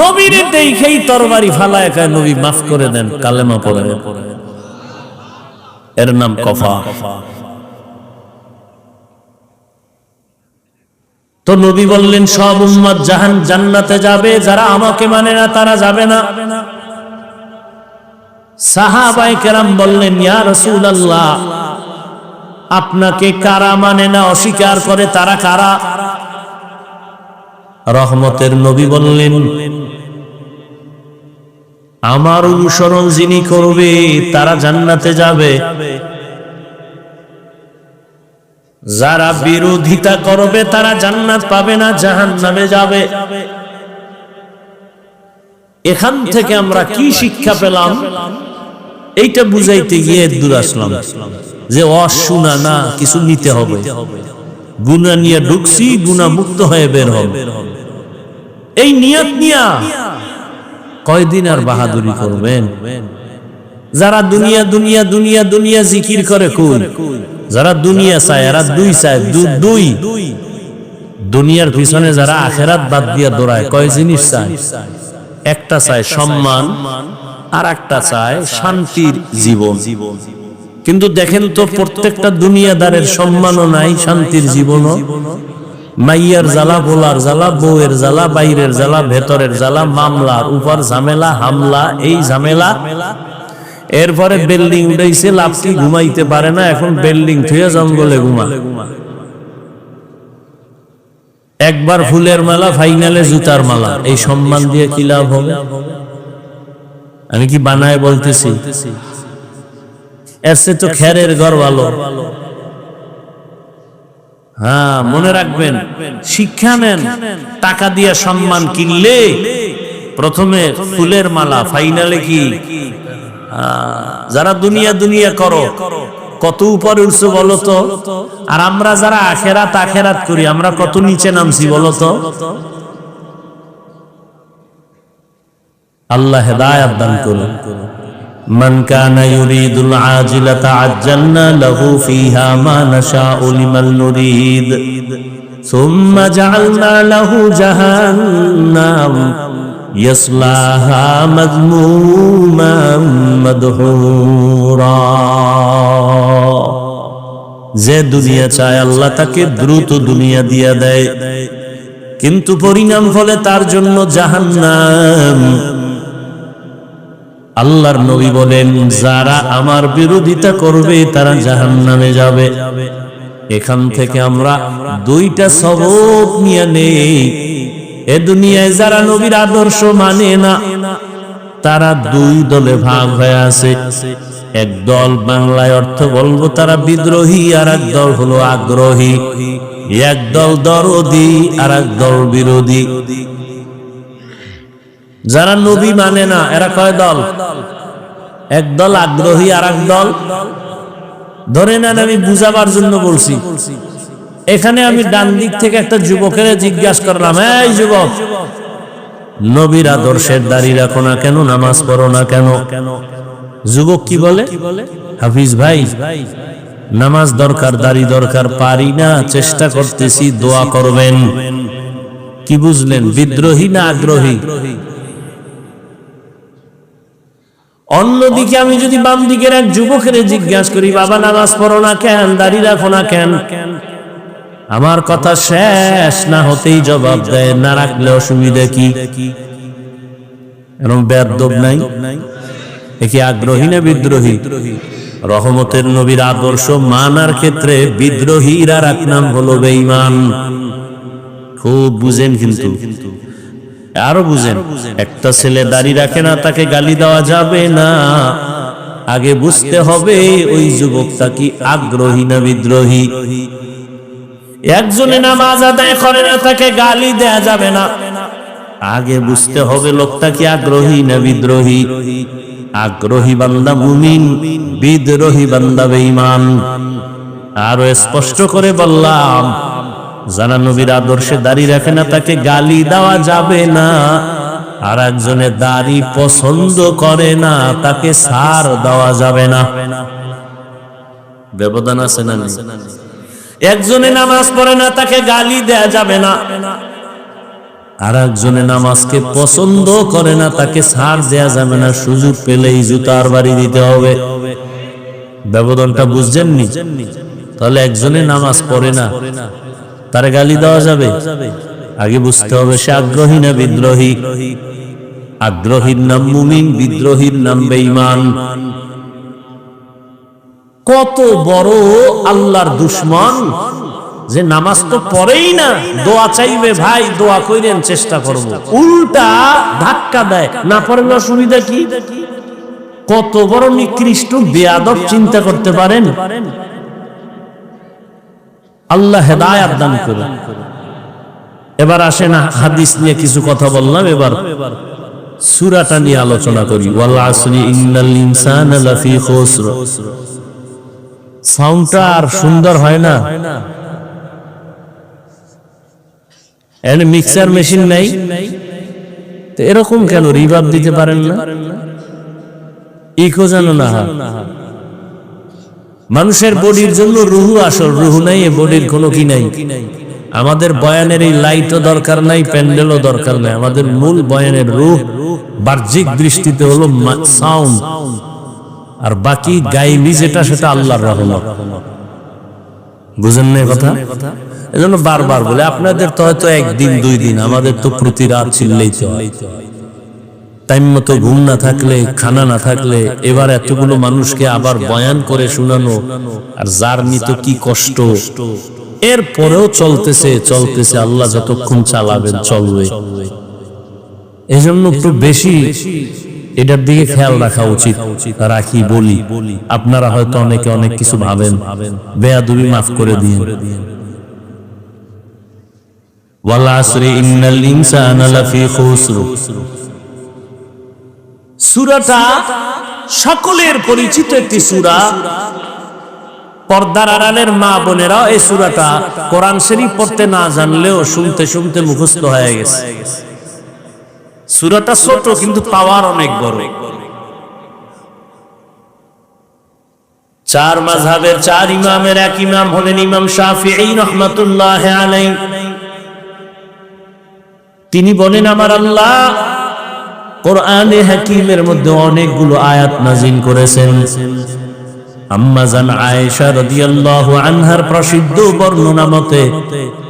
নবীরে দেখেই তরবারি ফালায় কয় নবী মাফ করে দেন, কালেমা পড়ে। এর নাম কফা। তো নবী বললেন সব উম্মত জান্নাতে যাবে, যারা আমাকে মানে না তারা যাবে না। সাহাবায়ে কেরাম বললেন ইয়া রাসূলুল্লাহ, আপনাকে কারা মানে না, অস্বীকার করে, তারা কারা? রহমতের নবী বললেন আমার অনুসরণ যিনি করবে তারা জান্নাতে যাবে, যারা বিরোধিতা করবে তারা জান্নাত পাবে না, জাহান্নামে যাবে। এখান থেকে আমরা কি শিক্ষা পেলাম এইটা বুঝাইতে গিয়ে দূর আসলাম যে অশুনা না, কিছু নিতে হবে। গুনাহ নিয়ে ঢুকছি, গুনাহ মুক্ত হয়ে বের হবে, এই নিয়ত নিয়া কয়দিন আর বাহাদুরি করবেন? যারা দুনিয়া দুনিয়া দুনিয়া দুনিয়া জিকির করে, কই যারা দুনিয়া চায় এরা দুই চায়, দুই দুনিয়ার পিছনে যারা আখেরাত বাদ দিয়া দৌড়ায়, কয় জিনিস চায়? একটা চায় সম্মান, আর একটা চায় শান্তির জীবন। কিন্তু দেখেন তো প্রত্যেকটা দুনিয়াদারের সম্মানও নাই, শান্তির জীবনও। মাইয়ার জ্বালা, বোলার জ্বালা, বউয়ের জ্বালা, বাইরের জ্বালা, ভেতরের জ্বালা, মামলার উপর ঝামেলা, হামলা, এই ঝামেলা। এরপরে বিল্ডিং উঠাইছে, লাফটি ঘুমাইতে পারে না, এখন বিল্ডিং থুয়ে জঙ্গলে ঘুমা। একবার ফুলের মালা, ফাইনালে জুতার মালা। এই সম্মান দিয়ে কি লাভ হবে? আমি কি বানায় বলতেছি? এর চেয়ে তো খেরের ঘর ভালো। হ্যাঁ, মনে রাখবেন, শিক্ষা নেন। টাকা দিয়ে সম্মান কিনলে প্রথমে ফুলের মালা, ফাইনালে কি? যারা দুনিয়া দুনিয়া করো, কত উপরে উঠছো বলো তো? আর আমরা যারা আখেরাত আখেরাত করি, আমরা কত নিচে নামছি বলো তো? আল্লাহ হেদায়েত দান করুন। মান কানা ইউরিদুল আজিলাতা আজ্জালনা লাহু ফিহা মা নাশাউ লিমান নুরিদ সুম্মা জাআলনা লাহু জাহান্নাম ইয়াসলাহা মাযমুমান মাদহুরা। যে দুনিয়া চায় আল্লাহ তাকে দ্রুত দুনিয়া দিয়া দেয়, কিন্তু পরিণাম ফলে তার জন্য জাহান্নাম। আল্লাহর নবী বলেন যারা আমার বিরোধিতা করবে তারা জাহান্নামে যাবে। এখান থেকে আমরা দুইটা সবক নিয়ে নেই। এ দুনিয়ায় যারা নবীর আদর্শ মানে না তারা দুই দলে ভাগ হয়ে আছে। এক দল, বাংলায় অর্থ বলবো তারা বিদ্রোহী, আর এক দল হলো আগ্রহী। এক দল দরদি, আর এক দল বিরোধী। যারা নবী মানে না এরা কয় দল? এক দল আগ্রহী, আর এক দল ধরে নেন। আমি বুঝাবার জন্য বলছি। এখানে আমি ডান দিক থেকে একটা যুবকের জিজ্ঞাসা করলাম, এই যুবক, নবীর আদর্শের দাড়ি রাখো না কেন, নামাজ পড়ো না কেন? যুবক কি বলে? হাফিজ ভাই, নামাজ দরকার, দাড়ি দরকার, পারি না, চেষ্টা করতেছি, দোয়া করবেন। কি বুঝলেন? বিদ্রোহী না আগ্রহী? অন্যদিকে আমি যদি বাম দিকের এক যুবকের জিজ্ঞাসা করি, বাবা নামাজ পড়ো না কেন, দাড়ি রাখো না কেন? আমার কথা শেষ না হতেই জবাব দেয়, না রাখলে অসুবিধা কি? এরকম বেয়াদব নাই? একে আগ্রহী না বিদ্রোহী? রহমতের নবীর আদর্শ মানার ক্ষেত্রে বিদ্রোহীর আর এক নাম হলো বেঈমান। খুব বুঝেন, কিন্তু আরো বুঝেন। একটা ছেলে দাড়ি রাখে না, তাকে গালি দেওয়া যাবে না। আগে বুঝতে হবে ওই যুবকটা কি আগ্রহী না বিদ্রোহী। একজনে নামাজ আদায় করে না, তাকে গালি দেয়া যাবে না। আগে বুঝতে হবে লোকটা কি আগ্রহী না বিদ্রোহী। আগ্রহী বান্দা মুমিন, বিদ্রোহী বান্দা বেঈমান। আরো স্পষ্ট করে বললাম, যারা নবীর আদর্শে দাড়ি রাখে না তাকে গালি দেওয়া যাবে না। আর একজনে দাড়ি পছন্দ করে না, তাকে ছাড় দেওয়া যাবে না। ব্যবধান আছে না? একজনে নামাজ পড়ে না, তাকে গালি দেয়া যাবে না। আর একজনে নামাজকে পছন্দ করে না, তাকে ছাড় দেয়া যাবে না, সুযোগ পেলেই জুতার বাড়ি দিতে হবে। ব্যবধানটা বুঝছেননি? তাহলে একজনে নামাজ পড়ে না, তার গালি দেওয়া যাবে? আগে বুঝতে হবে সে আগ্রহী না বিদ্রোহী। আগ্রহীর নাম মুমিন, বিদ্রোহীর নাম বেঈমান। কত বড় আল্লাহর দুশমন যে নামাজ তো পড়েই না, দোয়া চাইবে, ভাই দোয়া কইরেন চেষ্টা করব, উল্টা ধাক্কা দেয়, না পড়লে অসুবিধা কি? কত বড় নিকৃষ্ট বেয়াদব চিন্তা করতে পারেন? আল্লাহ হেদায়েত দান করুন। এবার আসেন হাদিস নিয়ে কিছু কথা বললাম, এবার সূরাটা নিয়ে আলোচনা করি। ওয়াল আসরি ইন্নাল ইনসানা লাফি খুসর। সাউন্ডটা আর সুন্দর হয় না, এর মিক্সার মেশিন নাই তো এরকম কেন রিভার্ব দিতে পারেন না? ইকো জানো না? মানুষের বডির জন্য রুহু আসল, রুহু নাই, এ বডির কোনো কি নাই। আমাদের বয়ানের এই লাইটও দরকার নাই, প্যান্ডেলও দরকার নাই। আমাদের মূল বয়ানের রূহ বাহ্যিক দৃষ্টিতে হলো সাউন্ড, আর বাকি গায়েবী যেটা সেটা আল্লাহর রহমত। বুঝেন না কথা? এজন্য বারবার বলে, আপনাদের তো হয়তো একদিন দুই দিন, আমাদের তো প্রতি রাত চিল্লেই তো হয়। টাইম মতো ঘুম না থাকলে, খানা না থাকলে, এবার এতগুলো মানুষকে আবার বয়ান করে শোনানো, আর জার্নি তো কি কষ্ট। এরপরেও চলতেছে চলতেছে, আল্লাহ যতক্ষণ চালাবেন চলবে। এজন্য একটু বেশি এটার দিকে খেয়াল রাখা উচিত। রাখি বলি, আপনারা হয়তো অনেকে অনেক কিছু ভাবেন, বেয়াদবি মাফ করে দিন। ওয়াল আসরি ইন্নাল ইনসানা লাফি খুসর। সূরাটা সকলের পরিচিত একটি সূরা। পর্দার আড়ালের মা বোনেরা এই সূরাটা কোরআন শরীফ পড়তে না জানলেও শুনতে শুনতে মুখস্থ হয়ে গেছে। সূরাটা ছোট কিন্তু পাওয়ার অনেক বড়। চার মাযহাবের চার ইমামের এক ইমাম হলেন ইমাম শাফিঈ রাহমাতুল্লাহি আলাইহি। তিনি বলেন, আমার আল্লাহ কোরআনে হাকিমের মধ্যে অনেকগুলো আয়াত নাযিল করেছেন। আম্মা জান আয়েশা রাদিয়াল্লাহু আনহার প্রসিদ্ধ বর্ণনা মতে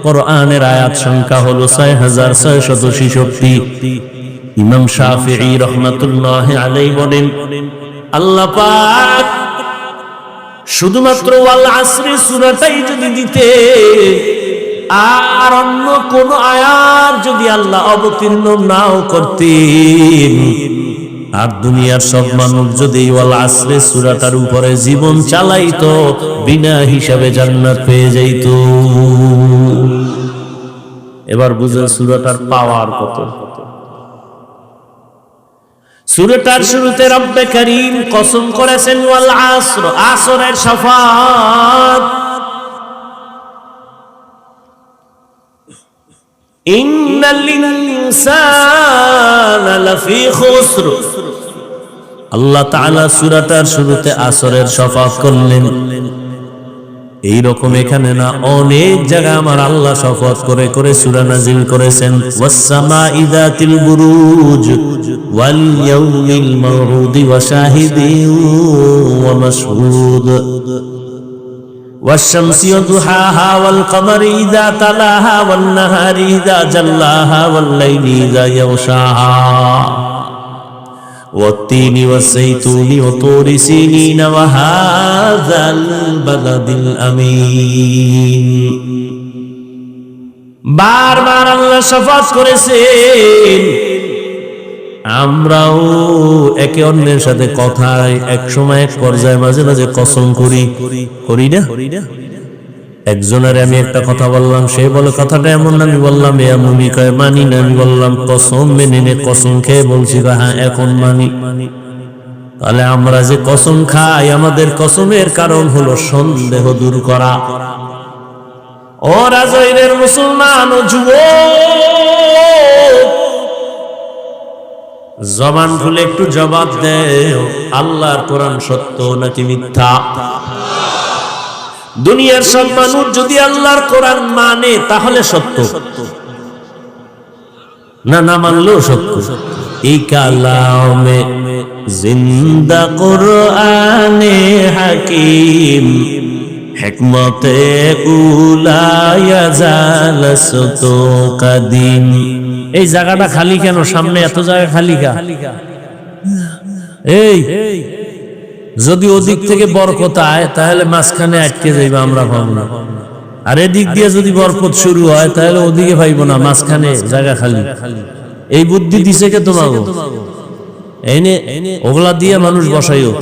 কোরআনের আয়াত সংখ্যা হলো ৬৬৬৬। ইমাম শাফিঈ রাহমাতুল্লাহি আলাইহি বলেন, আল্লাহ পাক শুধুমাত্র ওয়াল আসরি সূরাটাই যদি দিতে, আর অন্য কোন আয়াত যদি আল্লাহ অবতীর্ণ নাও করতেন, আর দুনিয়ার সব মানুষ যদি ওয়াল আসরি সূরাটার উপরে জীবন চালাইতো, বিনা হিসাবে জান্নাত পেয়ে যাইত। এবার বুঝেন সূরাটার পাওয়ার কত। সূরাটার শুরুতে রব্বে কারীম কসম করেছেন ওয়াল আসর, আসরের শাফাত। ইন্নাল ইনসানা লাফি খুসর। আল্লাহ তাআলা সূরাটার শুরুতে আসরের শাফাত করলেন। এই রকম এখানে না, অনেক জায়গায় আমার আল্লাহ শপথ করে করে সূরা নাযিল করেছেন। ওয়াস সামাঈ যাতিল বুরুজ ওয়াল ইয়াউমিল মাউউদ ওয়া শাহিদিন ওয়া মাশহুদ ওয়াশ শামসি ওয়া দুহাহা ওয়াল কমারি ইযা তালাহা ওয়ান নাহারি ইযা জাল্লাহা ওয়াল লাইলি ইযা ইয়াগশাহা والتين والزيتون وطور سينين وهذا البلد الأمين। বারবার আল্লাহ শপথ করেছেন। আমরাও একে অন্যের সাথে কথায় এক সময় এক পর্যায়ে মাঝে মাঝে কসম করি না? একজনের আমি একটা কথা বললাম, সে বলে কথাটা এমন না, আমি বললাম এমনই, কয় মানি না। আমি বললাম কসম মেনে নে, কসম খেয়ে বলছি হ্যাঁ এখন মানি। তাহলে আমরা যে কসম খাই, আমাদের কসমের কারণ হলো সন্দেহ দূর করা। ও রাজৈরের মুসলমান ও যুবক, জবান খুলে একটু জবাব দেও, আল্লাহর কোরআন সত্য নাকি মিথ্যা? দুনিয়ার সব মানুষ যদি আল্লাহর কোরআন মানে তাহলে সত্য, না, না মানলেও সত্য। এই কালামে জিন্দা কুরআনে হাকিম, হিকমতে উলায়া জালাসতু কাদিম। এই জায়গাটা খালি কেন? সামনে এত জায়গা খালি কা? এই যদি ওদিক থেকে বরকত আয় তাহলে মাঝখানে আটকে যাইবা, আমরা পাবো না। আর এদিক দিয়ে যদি বরকত শুরু হয় তাহলে ওদিকে পাইব না, মাঝখানে জায়গা খালি। এই বুদ্ধি দিছে কে তোমাকে? এনে ওগুলা দিয়ে মানুষ বসাইও,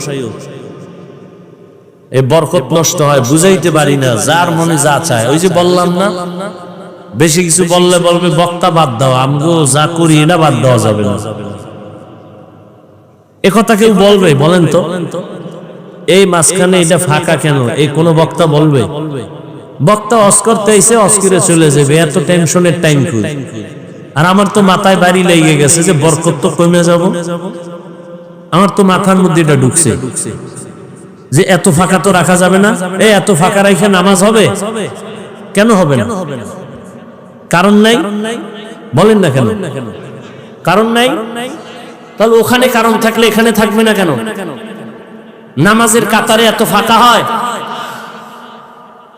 এই বরকত নষ্ট হয়, বুঝাইতে পারি না, যার মনে যা চায়। ওই যে বললাম না, বেশি কিছু বললে বলবে বক্তা বাদ দাও, আমগো যা করি এটা বাদ দেওয়া যাবে না। একথা কেউ বলবে? বলেন তো। এই মাঝখানে এটা ফাঁকা কেন? এই কোন বক্তা বলবে? বক্তা অস করতে এসে অস্কিরে চলে যাবে, এত টেনশনের টাইম কই? আর আমার তো মাথায় বাড়ি লেগে গেছে যে বরকত তো কমে যাব। আমার তো মাথার মধ্যে এটা ঢুকছে যে এত ফাঁকা তো রাখা যাবে না। এই এত ফাঁকা রাখে নামাজ হবে? কেন হবে না? কারণ নাই? বলেন না কেন কারণ নাই? তাহলে ওখানে কারণ থাকলে এখানে থাকবে না কেন? নামাজের কাতারে এত ফাঁকা হয়,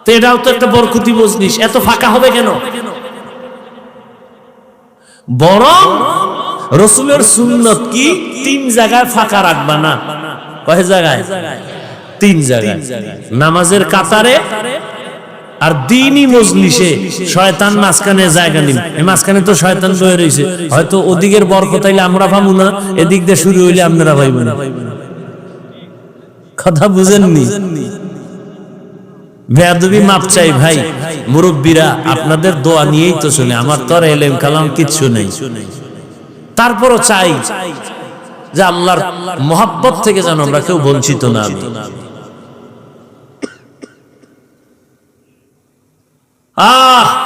তো এটাও তো একটা বরকতি মজলিস, এত ফাঁকা হবে কেন? বরং রাসূলের সুন্নাত কি 3 জায়গায় ফাঁকা রাখবা না। কয় জায়গায়? 3 জায়গায়। নামাজের কাতারে আর দ্বীনি মজলিসে শয়তান মাঝখানে জায়গা নিন। এই মাঝখানে তো শয়তান বয়ে রয়েছে, হয়তো ওদিকের বরকত আইলে আমরা পাবো না, এদিক দিয়ে শুরু হইলে আপনারা পাইবেন না। কথা বুঝেননি? বেয়াদবি মাপ চাই ভাই, মুরব্বীরা আপনাদের দোয়া নিয়েই তো চলে, আমার তো আর এলেম কালাম কিচ্ছু নেই। তারপরও চাই যে আল্লাহর মহব্বত থেকে যেন আমরা কেউ বঞ্চিত না হই।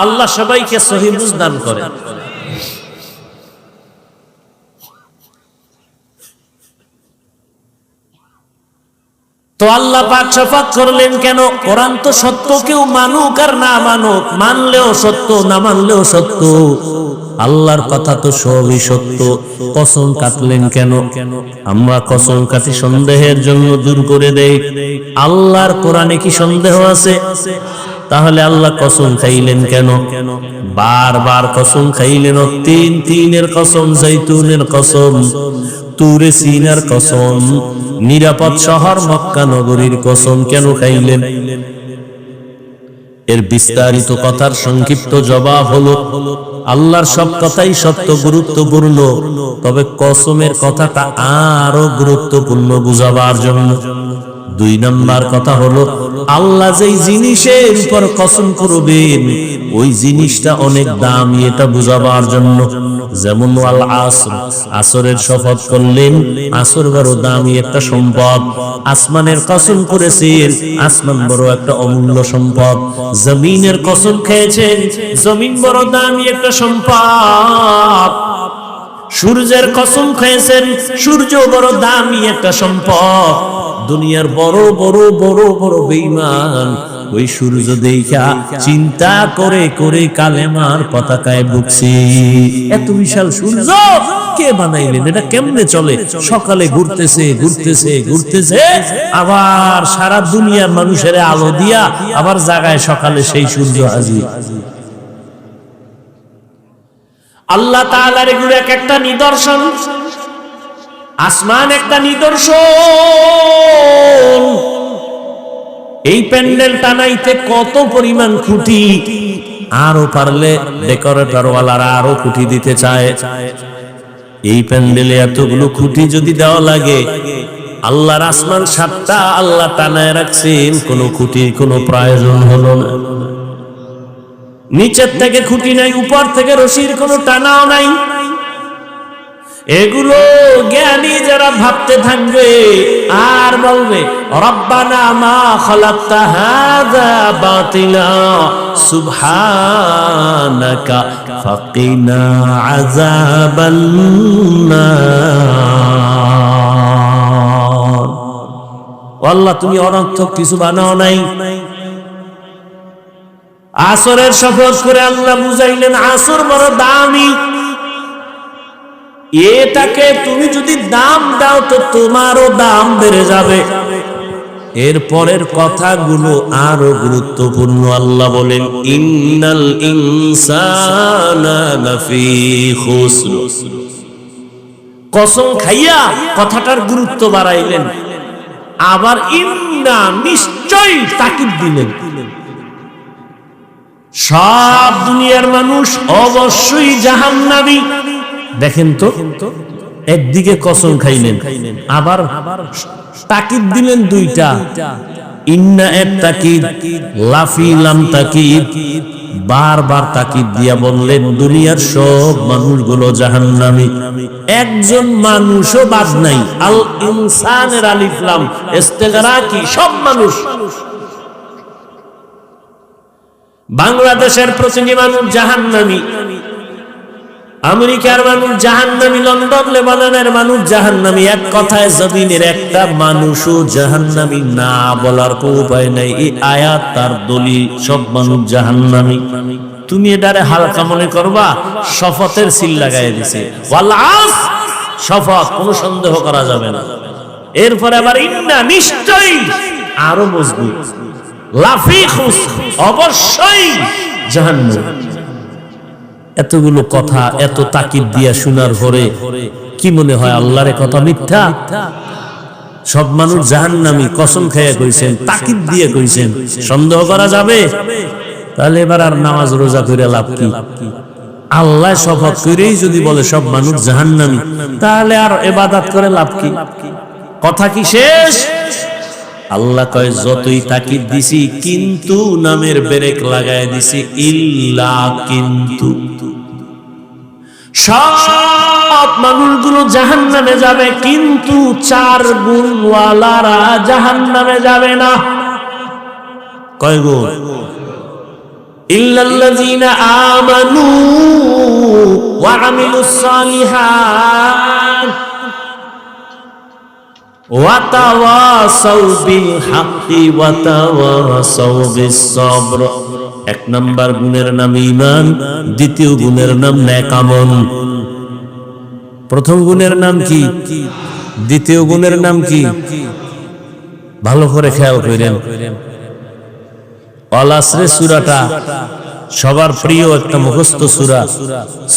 আল্লাহ সবাইকে সহিহ বুঝ দান করে। তো আল্লাহ পাক শফাত করলেন কেন? কোরআন তো সত্য, কেউ মানুক আর না মানুক, মানলেও সত্য না মানলেও সত্য। আল্লাহর কথা তো সবই সত্য। কসম কাটলেন কেন? আমরা কসম কাটি সন্দেহের জন্য, দূর করে দেই। আল্লাহর কোরআনে কি সন্দেহ আছে? তাহলে আল্লাহ কসম খাইলেন কেন? বারবার কসম খাইলেন। 3 কসম, জৈতুনের কসম, তুরে সিনার কসম, নিরাপদ শহর মক্কা নগরীর কসম কেন খাইলেন? এর বিস্তারিত কথার সংক্ষিপ্ত জবাব হলো, আল্লাহর সব কথাই সত্য, গুরুত্বপূর্ণ, তবে কসমের কথাটা আরো গুরুত্বপূর্ণ বুঝাবার জন্য। 2 নাম্বার কথা হলো, আল্লাহ যেই জিনিসের উপর কসম করবেন ওই জিনিসটা অনেক দামি, এটা বুঝাবার জন্য। যেমন আল আসর, আসরের শপথ করলেন, আসর বড় দামি একটা সম্পদ। আসমানের কসম করেছেন, আসমান বড় একটা অমূল্য সম্পদ। জমিনের কসম খেয়েছেন, জমিন বড় দামি একটা সম্পদ। সূর্যের কসম খেয়েছেন, সূর্য বড় দামি একটা সম্পদ। দুনিয়ার বড় বড় বড় বড় বেঈমান ওই সূর্য দেখা চিন্তা করে করে কালেমার পতাকায় বুকছে। এত বিশাল সূর্য কে বানাইলেন? এটা কেমনে চলে? সকালে ঘুরতেছে ঘুরতেছে ঘুরতেছে, আবার সারা দুনিয়ার মানুষের আলো দিয়া আবার জাগায় সকালে সেই সূর্য হাজির। আল্লাহ তাআলার এগুলো একটা নিদর্শন। আসমান একটা নিদর্শন। এই প্যান্ডেল টানাইতে কত পরিমাণ খুঁটি, আরো পারলে ডেকোরেটর ওয়ালারা আরো খুঁটি দিতে চায়। এই প্যান্ডেলে এতগুলো খুঁটি যদি দেওয়া লাগে, আল্লাহর আসমান 7টা আল্লাহ টানায় রাখছেন, কোনো খুঁটির কোনো প্রয়োজন হলো না। নিচের থেকে খুঁটি নাই, উপর থেকে রশির কোনো টানাও নাই। এগুলো জ্ঞানী যারা ভাবতে থাকবে আর বলবে, রব্বানা মা খালাকতা হাযা বাতিলা সুবহানাকা ফাকিনা আযাবান নার। আল্লাহ তুমি অনর্থক কিছু বানাও নাই। আসরের শপথ করে আল্লাহ বুঝাইলেন, আসর বড় দামি। এটাকে তুমি যদি দাম দাও তো তোমারও দাম বেড়ে যাবে। এরপরের কথাগুলো আরো গুরুত্বপূর্ণ। আল্লাহ বলেন ইন্নাল ইনসানা লাফি খুসর। কসম খাইয়া কথাটার গুরুত্ব বাড়াইলেন, আবার ইন্না নিশ্চয় তাকিদ দিলেন। সব দুনিয়ার মানুষ অবশ্যই জাহান্নামী। দেখেন তো, একদিকে কসম খাইলেন, আবার তাকিদ দিলেন দুইটা। ইন্না এর তাকিদ, লাফি লাম তাকিদ, বারবার তাকিদ দিয়া বললেন দুনিয়ার সব মানুষগুলো জাহান্নামী, একজন মানুষও বাদ নাই। আল ইনসানের আলিফ লাম ইস্তেগরাকি, সব মানুষ। বাংলাদেশের প্রতিটি মানুষ জাহান্নামী, আমেরিকার মানুষ জাহান্নামী, লন্ডন লেবাননের মানুষ জাহান্নামী। এক কথায় জমিনের একটা মানুষও জাহান্নামী না বলার কোনো উপায় নাই। এই আয়াত তার দলিল, সব মানুষ জাহান্নামী। তুমি এটারে হালকা মনে করবা, শপথের সিল লাগাই দিছে, ওয়াল আসর, শপথ, কোনো সন্দেহ করা যাবে না। এরপরে আবার ইন্না নিশ্চয়ই, আরো মজবুত, লাফি খুসর, অবশ্যই জাহান্নাম। এতগুলো কথা এত তাকিদ দিয়া শোনার পরে কি মনে হয় আল্লাহর কথা মিথ্যা? সব মানুষ জাহান্নামী, কসম খাইয়া কইছেন, তাকিদ দিয়ে কইছেন, সন্দেহ করা যাবে? তাহলে এবার আর নামাজ রোজা করে লাভ কি? আল্লাহ শপথ করেই যদি বলে সব মানুষ জাহান্নামী, তাহলে আর ইবাদত করে লাভ কি? কথা কি শেষ? আল্লাহ কয় যতই তাকিদ দিছি, কিন্তু নামের ব্রেক লাগায় দিছি, ইল্লা কিন্তু। সব মানুষগুলো জাহান্নামে যাবে, কিন্তু 4 গুণওয়ালারা জাহান্নামে যাবে না। কয় গুণ? ইল্লাল্লাযীনা আমানু ওয়া আমিলুস সালিহাত ওয়া তাওয়াসাউ বিল হাক্কি ওয়া তাওয়াসাউ বিস সবর। 1 নাম্বার গুণের নাম ঈমান, দ্বিতীয় গুণের নাম নেক আমল। প্রথম গুণের নাম কি? দ্বিতীয় গুণের নাম কি? ভালো করে খেয়াল করেন। আল আসর সূরাটা সবার প্রিয় একটা মুখস্থ সূরা।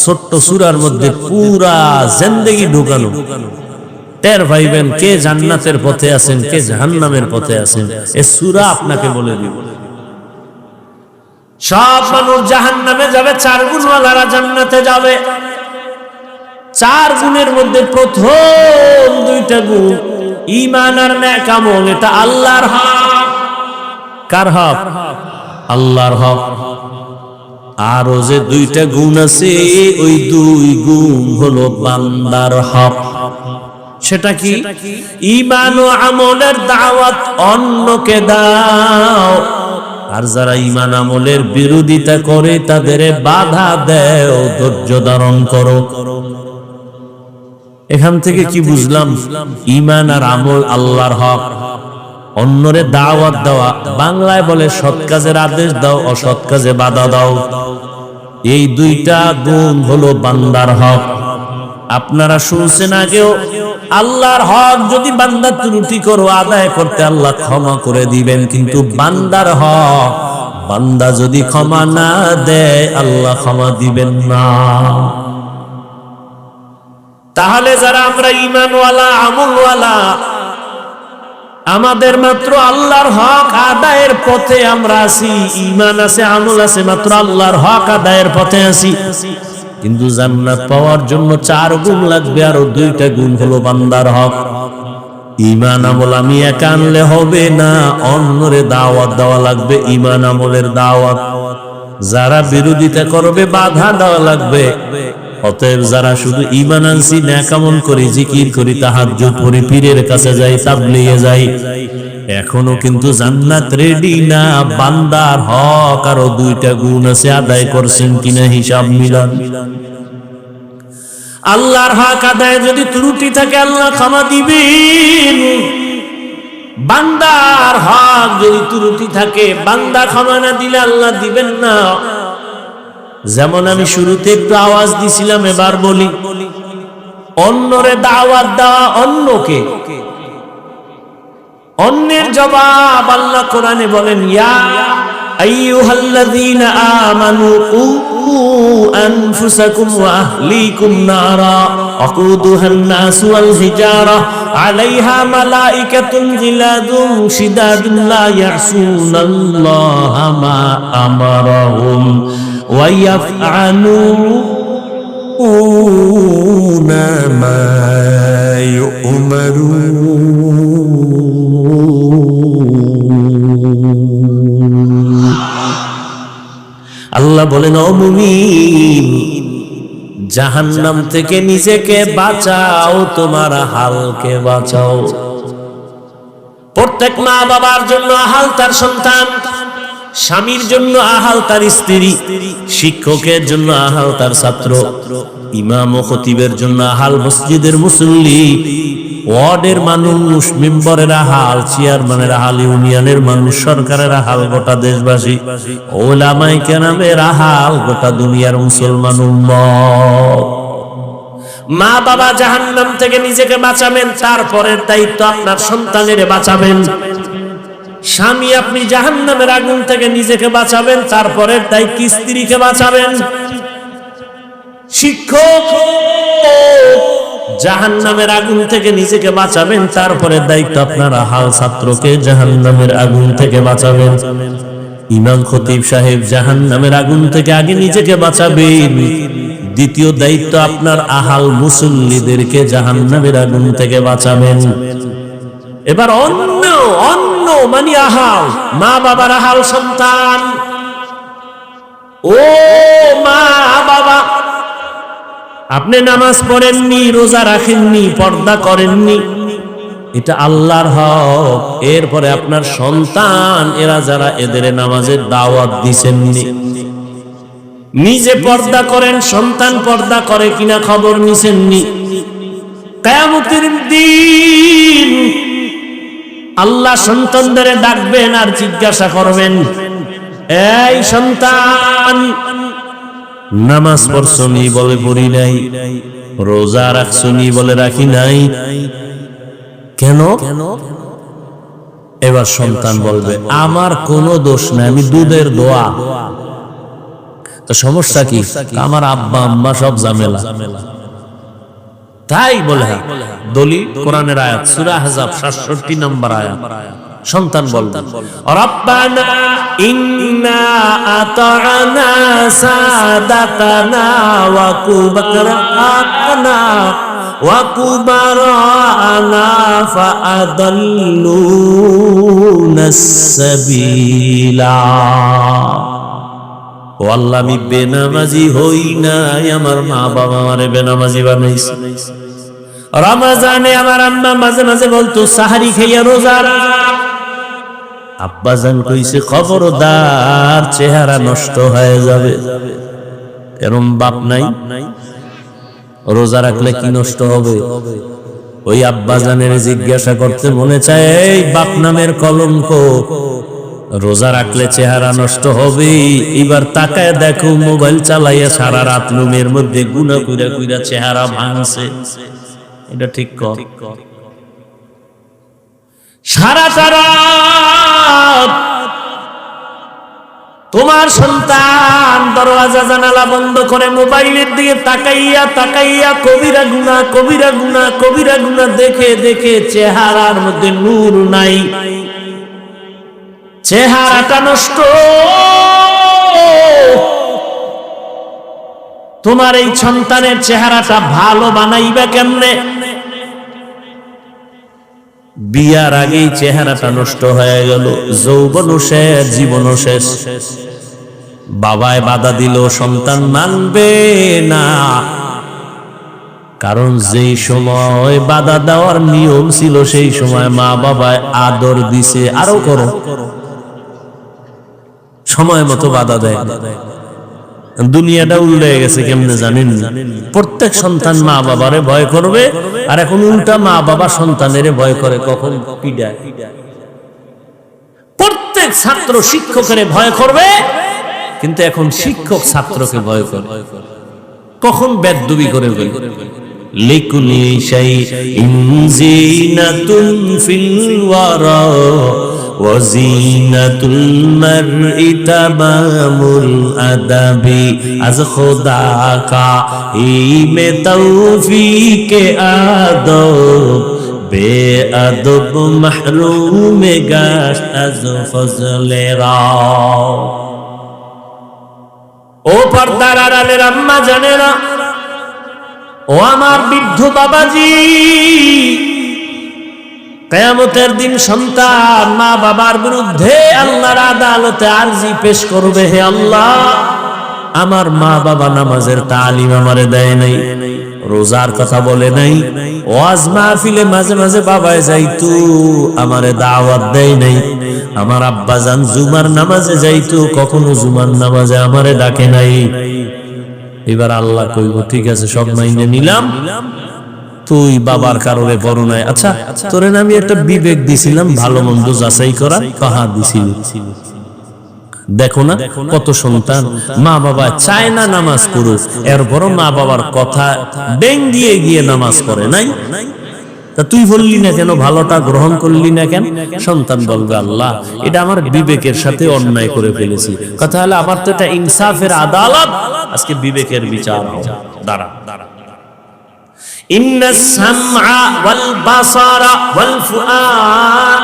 ছোট্ট সূরার মধ্যে পুরা জিন্দেগি ঢুকানো। টের পাইবেন কে জান্নাতের পথে আছেন, কে জাহান্নামের পথে আছেন। এই সূরা আপনাকে বলে দিবে। সব মানুষ জাহান্নামে যাবে, 4 গুণওয়ালারা জান্নাতে যাবে। 4 গুণের মধ্যে প্রথম 2টা গুণ ঈমান আর নেক আমল। এটা আল্লাহর হক। কার হক? আল্লাহর হক। আর ও যে 2টা গুণ আছে, ওই 2 গুণ হলো বান্দার হক। সেটা কি? ঈমান ও আমলের দাওয়াত অন্যকে দাও, আর যারা ঈমান আমলের বিরোধিতা করে তাদের বাধা দেও, ধৈর্য ধারণ করো। এখান থেকে কি বুঝলাম? ঈমান আর আমল আল্লাহর হক, অন্যরে দাওয়াত দেওয়া। বাংলায় বলে সৎ কাজের আদেশ দাও, অসৎ কাজে বাধা দাও। এই 2টা গুণ হলো বান্দার হক। আপনারা শুনছেন আগেও, আল্লাহর হক যদি বান্দা ত্রুটি করো, আদায় করতে আল্লাহ ক্ষমা করে দিবেন, কিন্তু বান্দার হক বান্দা যদি ক্ষমা না দেয়, আল্লাহ ক্ষমা দিবেন না। তাহলে যারা আমরা ঈমানওয়ালা, আমলওয়ালা, আমাদের মাত্র আল্লাহর হক আদায়ের পথে আমরা আছি, ঈমান আছে, আমল আছে, মাত্র আল্লাহর হক আদায়ের পথে আছি। কিন্তু জান্নাত পাওয়ার জন্য 4 গুণ লাগবে, আর 2টা গুণ হলো বান্দার হক। ঈমান আমল আমি একা আনলে হবে না, অন্যরে দাওয়াত দেওয়া লাগবে, ঈমান আমলের দাওয়াত। যারা বিরোধিতা করবে, বাধা দেওয়া লাগবে। অতএব যারা শুধু ঈমান আনছি, নেক আমল করি, জিকির করি, তাহাজ্জুদ পড়ি, পীরের কাছে যাই, তাবলীগে যাই, এখনো কিন্তু জান্নাত রেডি না। বান্দার হক আরো 2টা গুণ আছে, আদায় করছেন কিনা হিসাব মিলান। আল্লাহর হক আদায় যদি ত্রুটি থাকে, আল্লাহ ক্ষমা দিবেন। বান্দার হক যদি ত্রুটি থাকে, বান্দা ক্ষমা না দিলে আল্লাহ দিবেন না। যেমন আমি শুরুতে একটু আওয়াজ দিছিলাম, এবার বলি, অন্যরে দাওয়াত দেওয়া, অন্যকে, অন্যের জবাব আল্লাহ কোরআনে বলেন, ইয়া আইয়ুহাল্লাযীনা আমানু কু আনফুসাকুম ওয়া আহলিকুম নারা ওয়াকুদুহান নাসু ওয়াল হিজারা আলাইহা মালাইকাতুন গিলাদুন শিদাদুন লা ইয়াসুনাল্লাহা মা আমারাহুম ওয়া ইয়াফআলুনা মা ইউমারুন। আল্লাহ বলেন, ও মুমিন, জাহান্নাম থেকে নিজেকে বাঁচাও, তোমার আহালকে বাঁচাও। প্রত্যেক মা বাবার জন্য আহাল তার সন্তান, স্বামীর জন্য আহাল তার স্ত্রী, শিক্ষকের জন্য আহাল তার ছাত্র, ইমাম ও খতিবের জন্য আহাল মসজিদের মুসল্লি, ওয়ার্ডের মানুষ, মেম্বারের আহাল, চেয়ারম্যানের আহাল, ইউনিয়নের মানুষ, সরকারের আহাল গোটা দেশবাসী, ওলামায়ে কেরামের আহাল গোটা দুনিয়ার মুসলমান উম্মত। মা বাবা জাহান্নাম থেকে নিজেকে বাঁচাবেন, তারপরের দায়িত্ব আপনার সন্তানের বাঁচাবেন। স্বামী, আপনি জাহান্নামের আগুন থেকে নিজেকে বাঁচাবেন, তারপরের দায়িত্ব স্ত্রীকে বাঁচাবেন। শিক্ষক, জাহান্নামের আগুন থেকে নিজেকে বাঁচাবেন, তারপরে দায়িত্ব আপনার আহাল ছাত্রকে জাহান্নামের আগুন থেকে বাঁচাবেন। ইমাম খতিব সাহেব, জাহান্নামের আগুন থেকে আগে নিজেকে বাঁচাবেন, দ্বিতীয় দায়িত্ব আপনার আহাল মুসল্লিদেরকে জাহান্নামের আগুন থেকে বাঁচাবেন। এবার অন্য অন্য মানে আহাল, মা বাবার আহাল সন্তান। ও মা বাবা, আপনি নামাজ পড়েননি, রোজা রাখেননি, পর্দা করেননি, এটা আল্লাহর হক। এরপরে আপনার সন্তান, এরা যারা, এদের নামাজের দাওয়াত দিছেননি। নিজে পর্দা করেন, সন্তান পর্দা করে কিনা খবর নিছেননি। কিয়ামতের দিন আল্লাহ সন্তানদের ডাকবেন আর জিজ্ঞাসা করবেন, এই সন্তান, নামাজ পড়ছনি? বলে পড়ি নাই। রোজা রাখছনি? বলে রাখি নাই। কেন? এবার সন্তান বলবে, আমার কোনো দোষ নাই, আমি দুধের দোয়া। তো সমস্যা কি? আমার আব্বা আম্মা সব ঝামেলা। তাই বলে, দলিল কোরআনের আয়াত, সূরা আহজাব 67 নম্বর আয়াত। সন্তান বলবে, রব্বানা ইন্না আতা'না সাদাতানা ওয়া কুবরানা ওয়া কুবরানা ফাআদাল্লুনাস সাবিলা। ও আল্লাহ, আমি বেনামাজি হই নাই, আমার মা বাবা আমারে বেনামাজি বানাইছে। রমজানে আমার আম্মা মাঝে মাঝে বলতো, সাহারি খাইয়া রোজা রাখ। আব্বাজান কইছে, খবরদার, চেহারা নষ্ট হয়ে যাবে। এরম বাপ নাই? রোজা রাখলে কি নষ্ট হবে? ওই আব্বাজানের জিজ্ঞাসা করতে মনে চায়, এই বাপ নামের কলঙ্ক, রোজা রাখলে চেহারা নষ্ট হবে? এবার তাকায় দেখো, মোবাইল চালাইয়া সারা রাত রুমের মধ্যে গুনা কইরা কইরা চেহারা ভাঙছে। এটা ঠিক কর? সারাটা রাত তোমার সন্তান দরওয়াজা জানালা বন্ধ করে মোবাইলের দিকে তাকাইয়া তাকাইয়া কবিরা গুনাহ, কবিরা গুনাহ, কবিরা গুনাহ দেখে দেখে চেহারার মধ্যে নূর নাই, চেহারাটা নষ্ট। তোমার এই সন্তানের চেহারাটা ভালো বানাইবা কেমনে? বিয়ার আগেই চেহারাটা নষ্ট হয়ে গেল, যৌবনও শেষ, জীবনও শেষ। বাবায় বাধা দিল, সন্তান মানবে না, কারণ যেই সময় বাধা দেওয়ার নিয়ম ছিল সেই সময় মা বাবায় আদর দিছে, আরো করো, সময় মতো বাধা দেয়। দুনিয়াটা উল্টে গেছে কেমনে জানেন? প্রত্যেক সন্তান মা বাবারে ভয় করবে, আর এখন উল্টা মা বাবা সন্তানের ভয় করে, কখন পিডায়। প্রত্যেক ছাত্র শিক্ষকের ভয় করবে, কিন্তু এখন শিক্ষক ছাত্রকে ভয় করে, কখন বেদবি করে। লিকুলি শাইইন জিনাতুন ফিল ওয়ারা ওয়া জিনাতুল মারই তামামুল আদাবি আজ খোদা কা ইমে তৌফিকে আদব বেআদব মাহরুম গাশত আজ ফজলে রা। ও পর্দার আড়ালের আম্মা জানেরা, ও আমার বৃদ্ধ বাবাজি, কিয়ামতের দিন সন্তান মা বাবার বিরুদ্ধে আল্লাহর আদালতে আরজি পেশ করবে, হে আল্লাহ আমার মা বাবা নামাজের তালিম আমারে দেয় নাই, রোজার কথা বলে নাই, ওয়াজ মাহফিলে মাঝে মাঝে বাবায় যাইতো আমারে দাওয়াত দেয় নাই, আমার আব্বা জান জুমার নামাজে যাইতো কখনো জুমার নামাজে আমারে ডাকে নাই। এবার আল্লাহ কইব ঠিক আছে সব মাইনে নিলাম, তুই বাবার কারণে বড় নাই, আচ্ছা তোরে আমি একটা বিবেক দিছিলাম ভালো মন্দ যাচাই করা, কাহা দিছিল। দেখো না কত সন্তান মা বাবা চায় না নামাজ পড়ুক, এরপরও মা বাবার কথা ডেং দিয়ে গিয়ে নামাজ পড়ে নাই। তা তুই বললি না কেন, ভালোটা গ্রহণ করলি না কেন? সন্তান বলবে আল্লাহ এটা আমার বিবেকের সাথে অন্যায় করে ফেলেছি। কথা হলো আমার তো এটা ইনসাফের আদালত, আজকে বিবেকের বিচার দাঁড়া। ইন্নাস সামআ ওয়াল বাসারা ওয়াল ফুআদ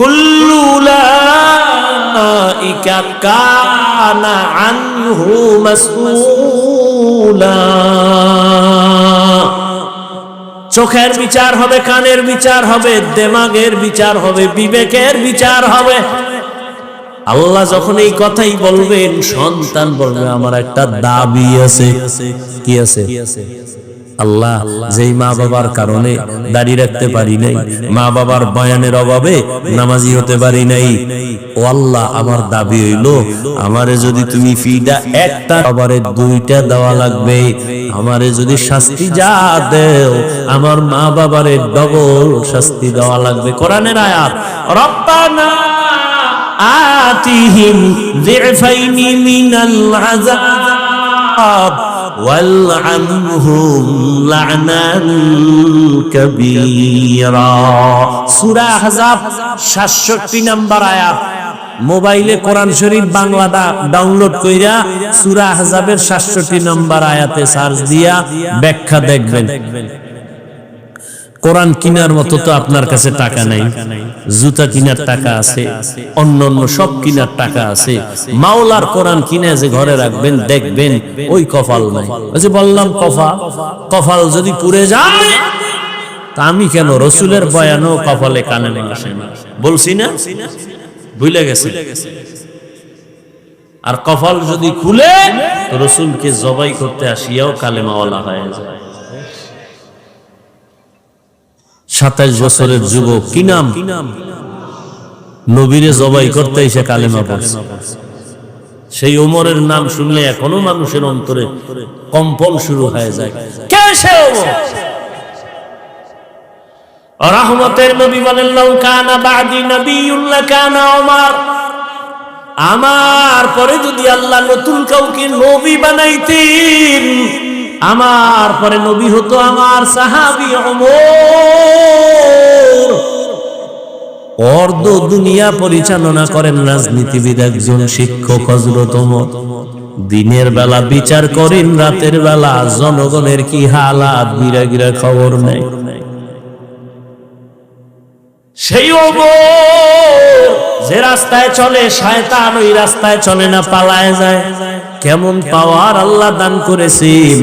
কুল্লু উলাইকা কানা আনহু মাসউলা। চোখের বিচার হবে, কানের বিচার হবে, দিমাগের বিচার হবে, বিবেকের বিচার হবে। আল্লাহ যখন এই কথাই বলবেন, সন্তান বলবে আমার একটা দাবি আছে। কি আছে? আল্লাহ যেই মা বাবার কারণে দাড়ি রাখতে পারি নাই, মা বাবার বয়ানের অভাবে নামাজি হতে পারি নাই, ও আল্লাহ আমার দাবি হইলো আমারে যদি তুমি ফিদা একটা আবারে দুইটা দেওয়া লাগবে, আমারে যদি শাস্তি যা দেও আমার মা বাবারে ডবল শাস্তি দেওয়া লাগবে। কোরআনের আয়াত, রব্বানা আতিহিম যিফাইনি মিনাল আযাব ওয়ালআনহুম লা'নান কাবীরা। সূরা আহজাব 67 নম্বর আয়াত। মোবাইলে কোরআন শরীফ বাংলাটা ডাউনলোড কইরা সূরা আহজাবের 67 নম্বর আয়াতে সার্চ দিয়া ব্যাখ্যা দেখবেন। কোরআন কিনার মতো তো আপনার কাছে টাকা নাই, জুতা কিনার টাকা আছে, অন্যান্য সব কিনার টাকা আছে, মাওলার কোরআন কিনে যে ঘরে রাখবেন দেখবেন ওই কপাল নাই। ওই যে বললাম কপাল যদি পুড়ে যায় তা আমি কেন রসুলের বয়ানও কপালে কানে আসে না, বলছি না? ভুলে গেছে। আর কপাল যদি খুলে তো রসুলকে জবাই করতে আসিয়াও কালেমাওয়ালা হয়ে যায়। 27 বছরের যুবক, কি নাম? নবীরে জবাই করতে এসে কালেমা পড়ছে। সেই ওমরের নাম শুনলে এখনো মানুষের অন্তরে কম্পন শুরু হয়ে যায়। কে সে ওমর? রহমতের নবী বলেন, লাউ কানা বাদি নবিয়্যুন লাকানা ওমর। আমার পরে যদি আল্লাহ নতুন কাউকে নবী বানাইতেন, আমার পরে নবী হতো আমার সাহাবী ওমর। অর্ধ দুনিয়া পরিচালনা করেন রাজনীতিবিদ একজন, শিক্ষক হযরত ওমর। দিনের বেলা বিচার করেন, রাতের বেলা জনগণের কি হালাত বিরাগীরা খবর নেই। সেই ওমর যে রাস্তায় চলে শয়তান ওই রাস্তায় চলে না, পালায় যায়। কেমন পাওয়ার আল্লাহ দান করেছেন।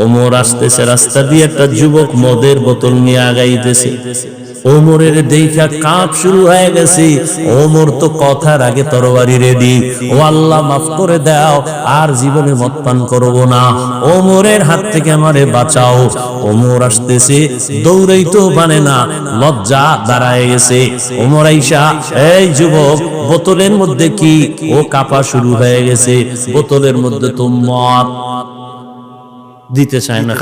ওমর আসতেছে, রাস্তা দিয়ে একটা যুবক মদের বোতল নিয়ে আগাইতেছে। ওমরের দেখা কাঁপ শুরু হয়ে গেছে। ওমর তো কথার আগে তরবারি রেডি, ও আল্লাহ মাফ করে দাও, আর জীবনে মদ পান করবো না, ওমরের হাত থেকে আমারে বাঁচাও। ওমর আসতেছে, দৌড়াইতো পারে না, লজ্জা দাঁড়ায় গেছে। ওমর আইসা, এই যুবক বোতলের মধ্যে কি? ও কাঁপা শুরু হয়ে গেছে। বোতলের মধ্যে তো মদ, দিতে চায় না।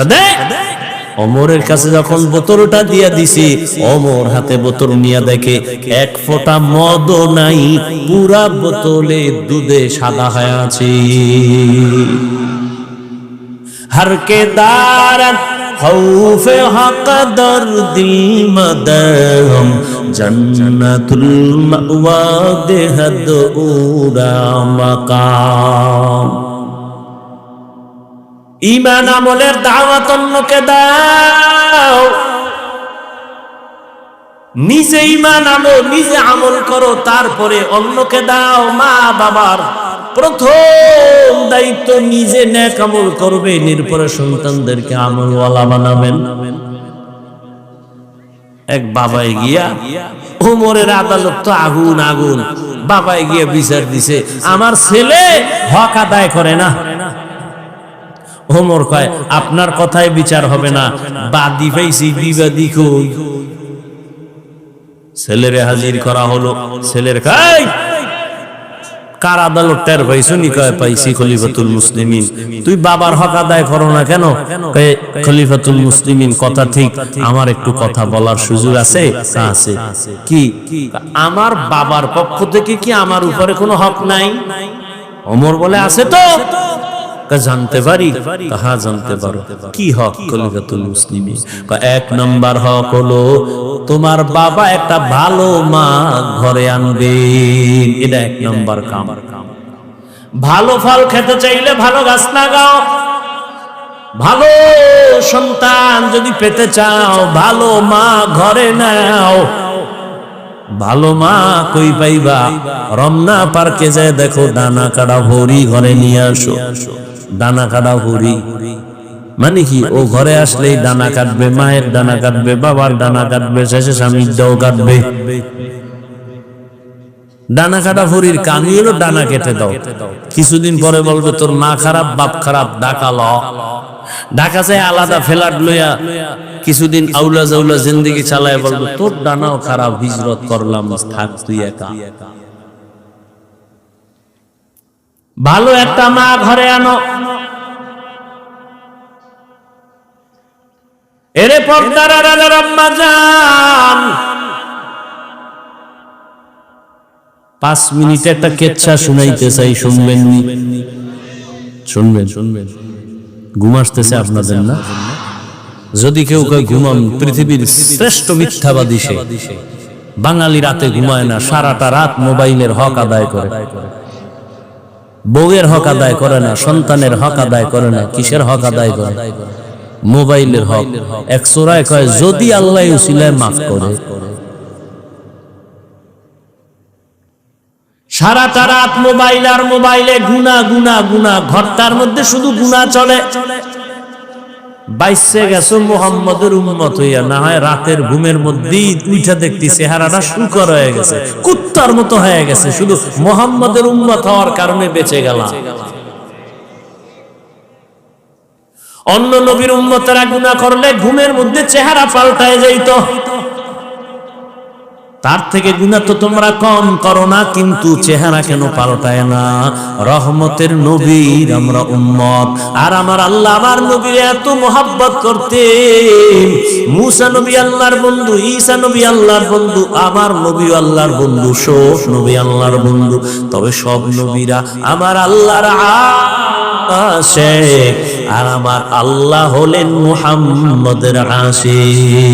ওমরের কাছে যখন বোতলটা দিয়া দিছি, ওমর হাতে বোতল নিয়ে দেখে এক ফোঁটা মদও নাই, পুরা বোতলে দুধে সাদা হয়ে আছে। हर के दारन खौफ हक दर्दी मदम जन्नतुल मअवा देहद उरा मकाम। ঈমান আমলের দাওয়াত অন্যকে দাও, নিজে ঈমান আনো, নিজে আমল করো, তারপরে অন্যকে দাও। মা বাবার প্রথম দায়িত্ব নিজে নেক আমল করবে, এরপরে সন্তানদেরকে আমলওয়ালা বানাবেন। এক বাবাই গিয়া, ওমরের আদালত তো আগুন আগুন, বাবাই গিয়া বিচার দিছে, আমার ছেলে হক আদায় করে না। ওমর কয়, আপনার কথায় বিচার হবে না, বাদী পাইছি, বিবাদী কই? ছেলেরে হাজির করা হলো। ছেলের কয়, কার আদালত টের পাইছো নি? কয়, পাইছি, খলিফাতুল মুসলিমিন। তুই বাবার হক আদায় করো না কেন? কয়, খলিফাতুল মুসলিমিন কথা ঠিক, আমার একটু কথা বলার সুযোগ আছে? আছে। কি? আমার বাবার পক্ষ থেকে কি আমার উপরে কোনো হক নাই? ওমর বলে, আছে তো। জানতে পারি? হ্যাঁ জানতে পারো। কি হক খলিফাতুল মুসলিমিন? এক নাম্বার হক হলো তোমার বাবা একটা ভালো মা ঘরে আনবে, এটা এক নাম্বার কাম। ভালো ফল খেতে চাইলে ভালো গাছ লাগাও, ভালো সন্তান যদি পেতে চাও ভালো মা ঘরে নাও। ভালো মা কই পাইবা? রমনা পার্কে যায় দেখো, দানা কাটা ভরি ঘরে নিয়ে আসো। দানা কাটা ভরি মানে কি? ও ঘরে আসলেই দানা কাটবে, মায়ের দানা কাটবে, বাবার দানা কাটবে, শেষে স্বামীর দাও কাটবে। দানা কাটা ভরির কামি হলো দানা কেটে দাও। কিছুদিন পরে বলবে তোর মা খারাপ, বাপ খারাপ, ডাকা ল। ঢাকা যায় আলাদা ফ্ল্যাট লইয়া কিছুদিন আউলা জাউলা জিন্দেগি চালায়, বলবে তোর দানাও খারাপ, হিজরত করলাম, থাক তুই একা। ভালো একটা মা ঘরে আনো। এরে পর্দার আড়ালের আম্মা জান, 5 মিনিট একটা কেচ্ছা শুনাইতে চাই, শুনবেন? শুনবেন? শুনবেন? ঘুম আসতেছে আপনাদের না? যদি কেউ কয় ঘুমান, পৃথিবীর শ্রেষ্ঠ মিথ্যাবাদী সে। বাঙালি রাতে ঘুমায় না, সারাটা রাত মোবাইলের হক আদায় করে। বউয়ের হক আদায় করে না, সন্তানের হক আদায় করে না। কিসের হক আদায় করে? মোবাইলের হক। এক সূরায় কয়, যদি আল্লাহ উসিলায় মাফ করে। সারাটা রাত মোবাইল আর মোবাইলে গুনাহ গুনাহ গুনাহ, ঘরটার মধ্যে শুধু গুনাহ চলে। বাইসে গেছো মুহাম্মদের উম্মত হইয়া, না হয় রাতের ঘুমের মধ্যেই উইঠা দেখতি চেহারাটা শুকর হয়ে গেছে, কুত্তার মতো হয়ে গেছে, শুধু মুহাম্মদের উম্মত হওয়ার কারণে বেঁচে গেলাম। অন্য নবীর উম্মতেরা গুনাহ করলে ঘুমের মধ্যে চেহারা পাল্টায় যাইত। তার থেকে গুনাহ তো তোমরা কম করো না, কিন্তু চেহারা কেন পাল্টায় না? রহমতের নবীর আমরা উম্মত, আর আমার আল্লাহ আমার নবীর এত মোহাব্বত করতেন। মুসা নবী আল্লাহর বন্ধু, ঈসা নবী আল্লাহর বন্ধু, আমার নবী আল্লাহর বন্ধু, সব নবী আল্লাহর বন্ধু। তবে সব নবীরা আমার আল্লাহর আশিক, আর আমার আল্লাহ হলেন মুহাম্মদের আশিক।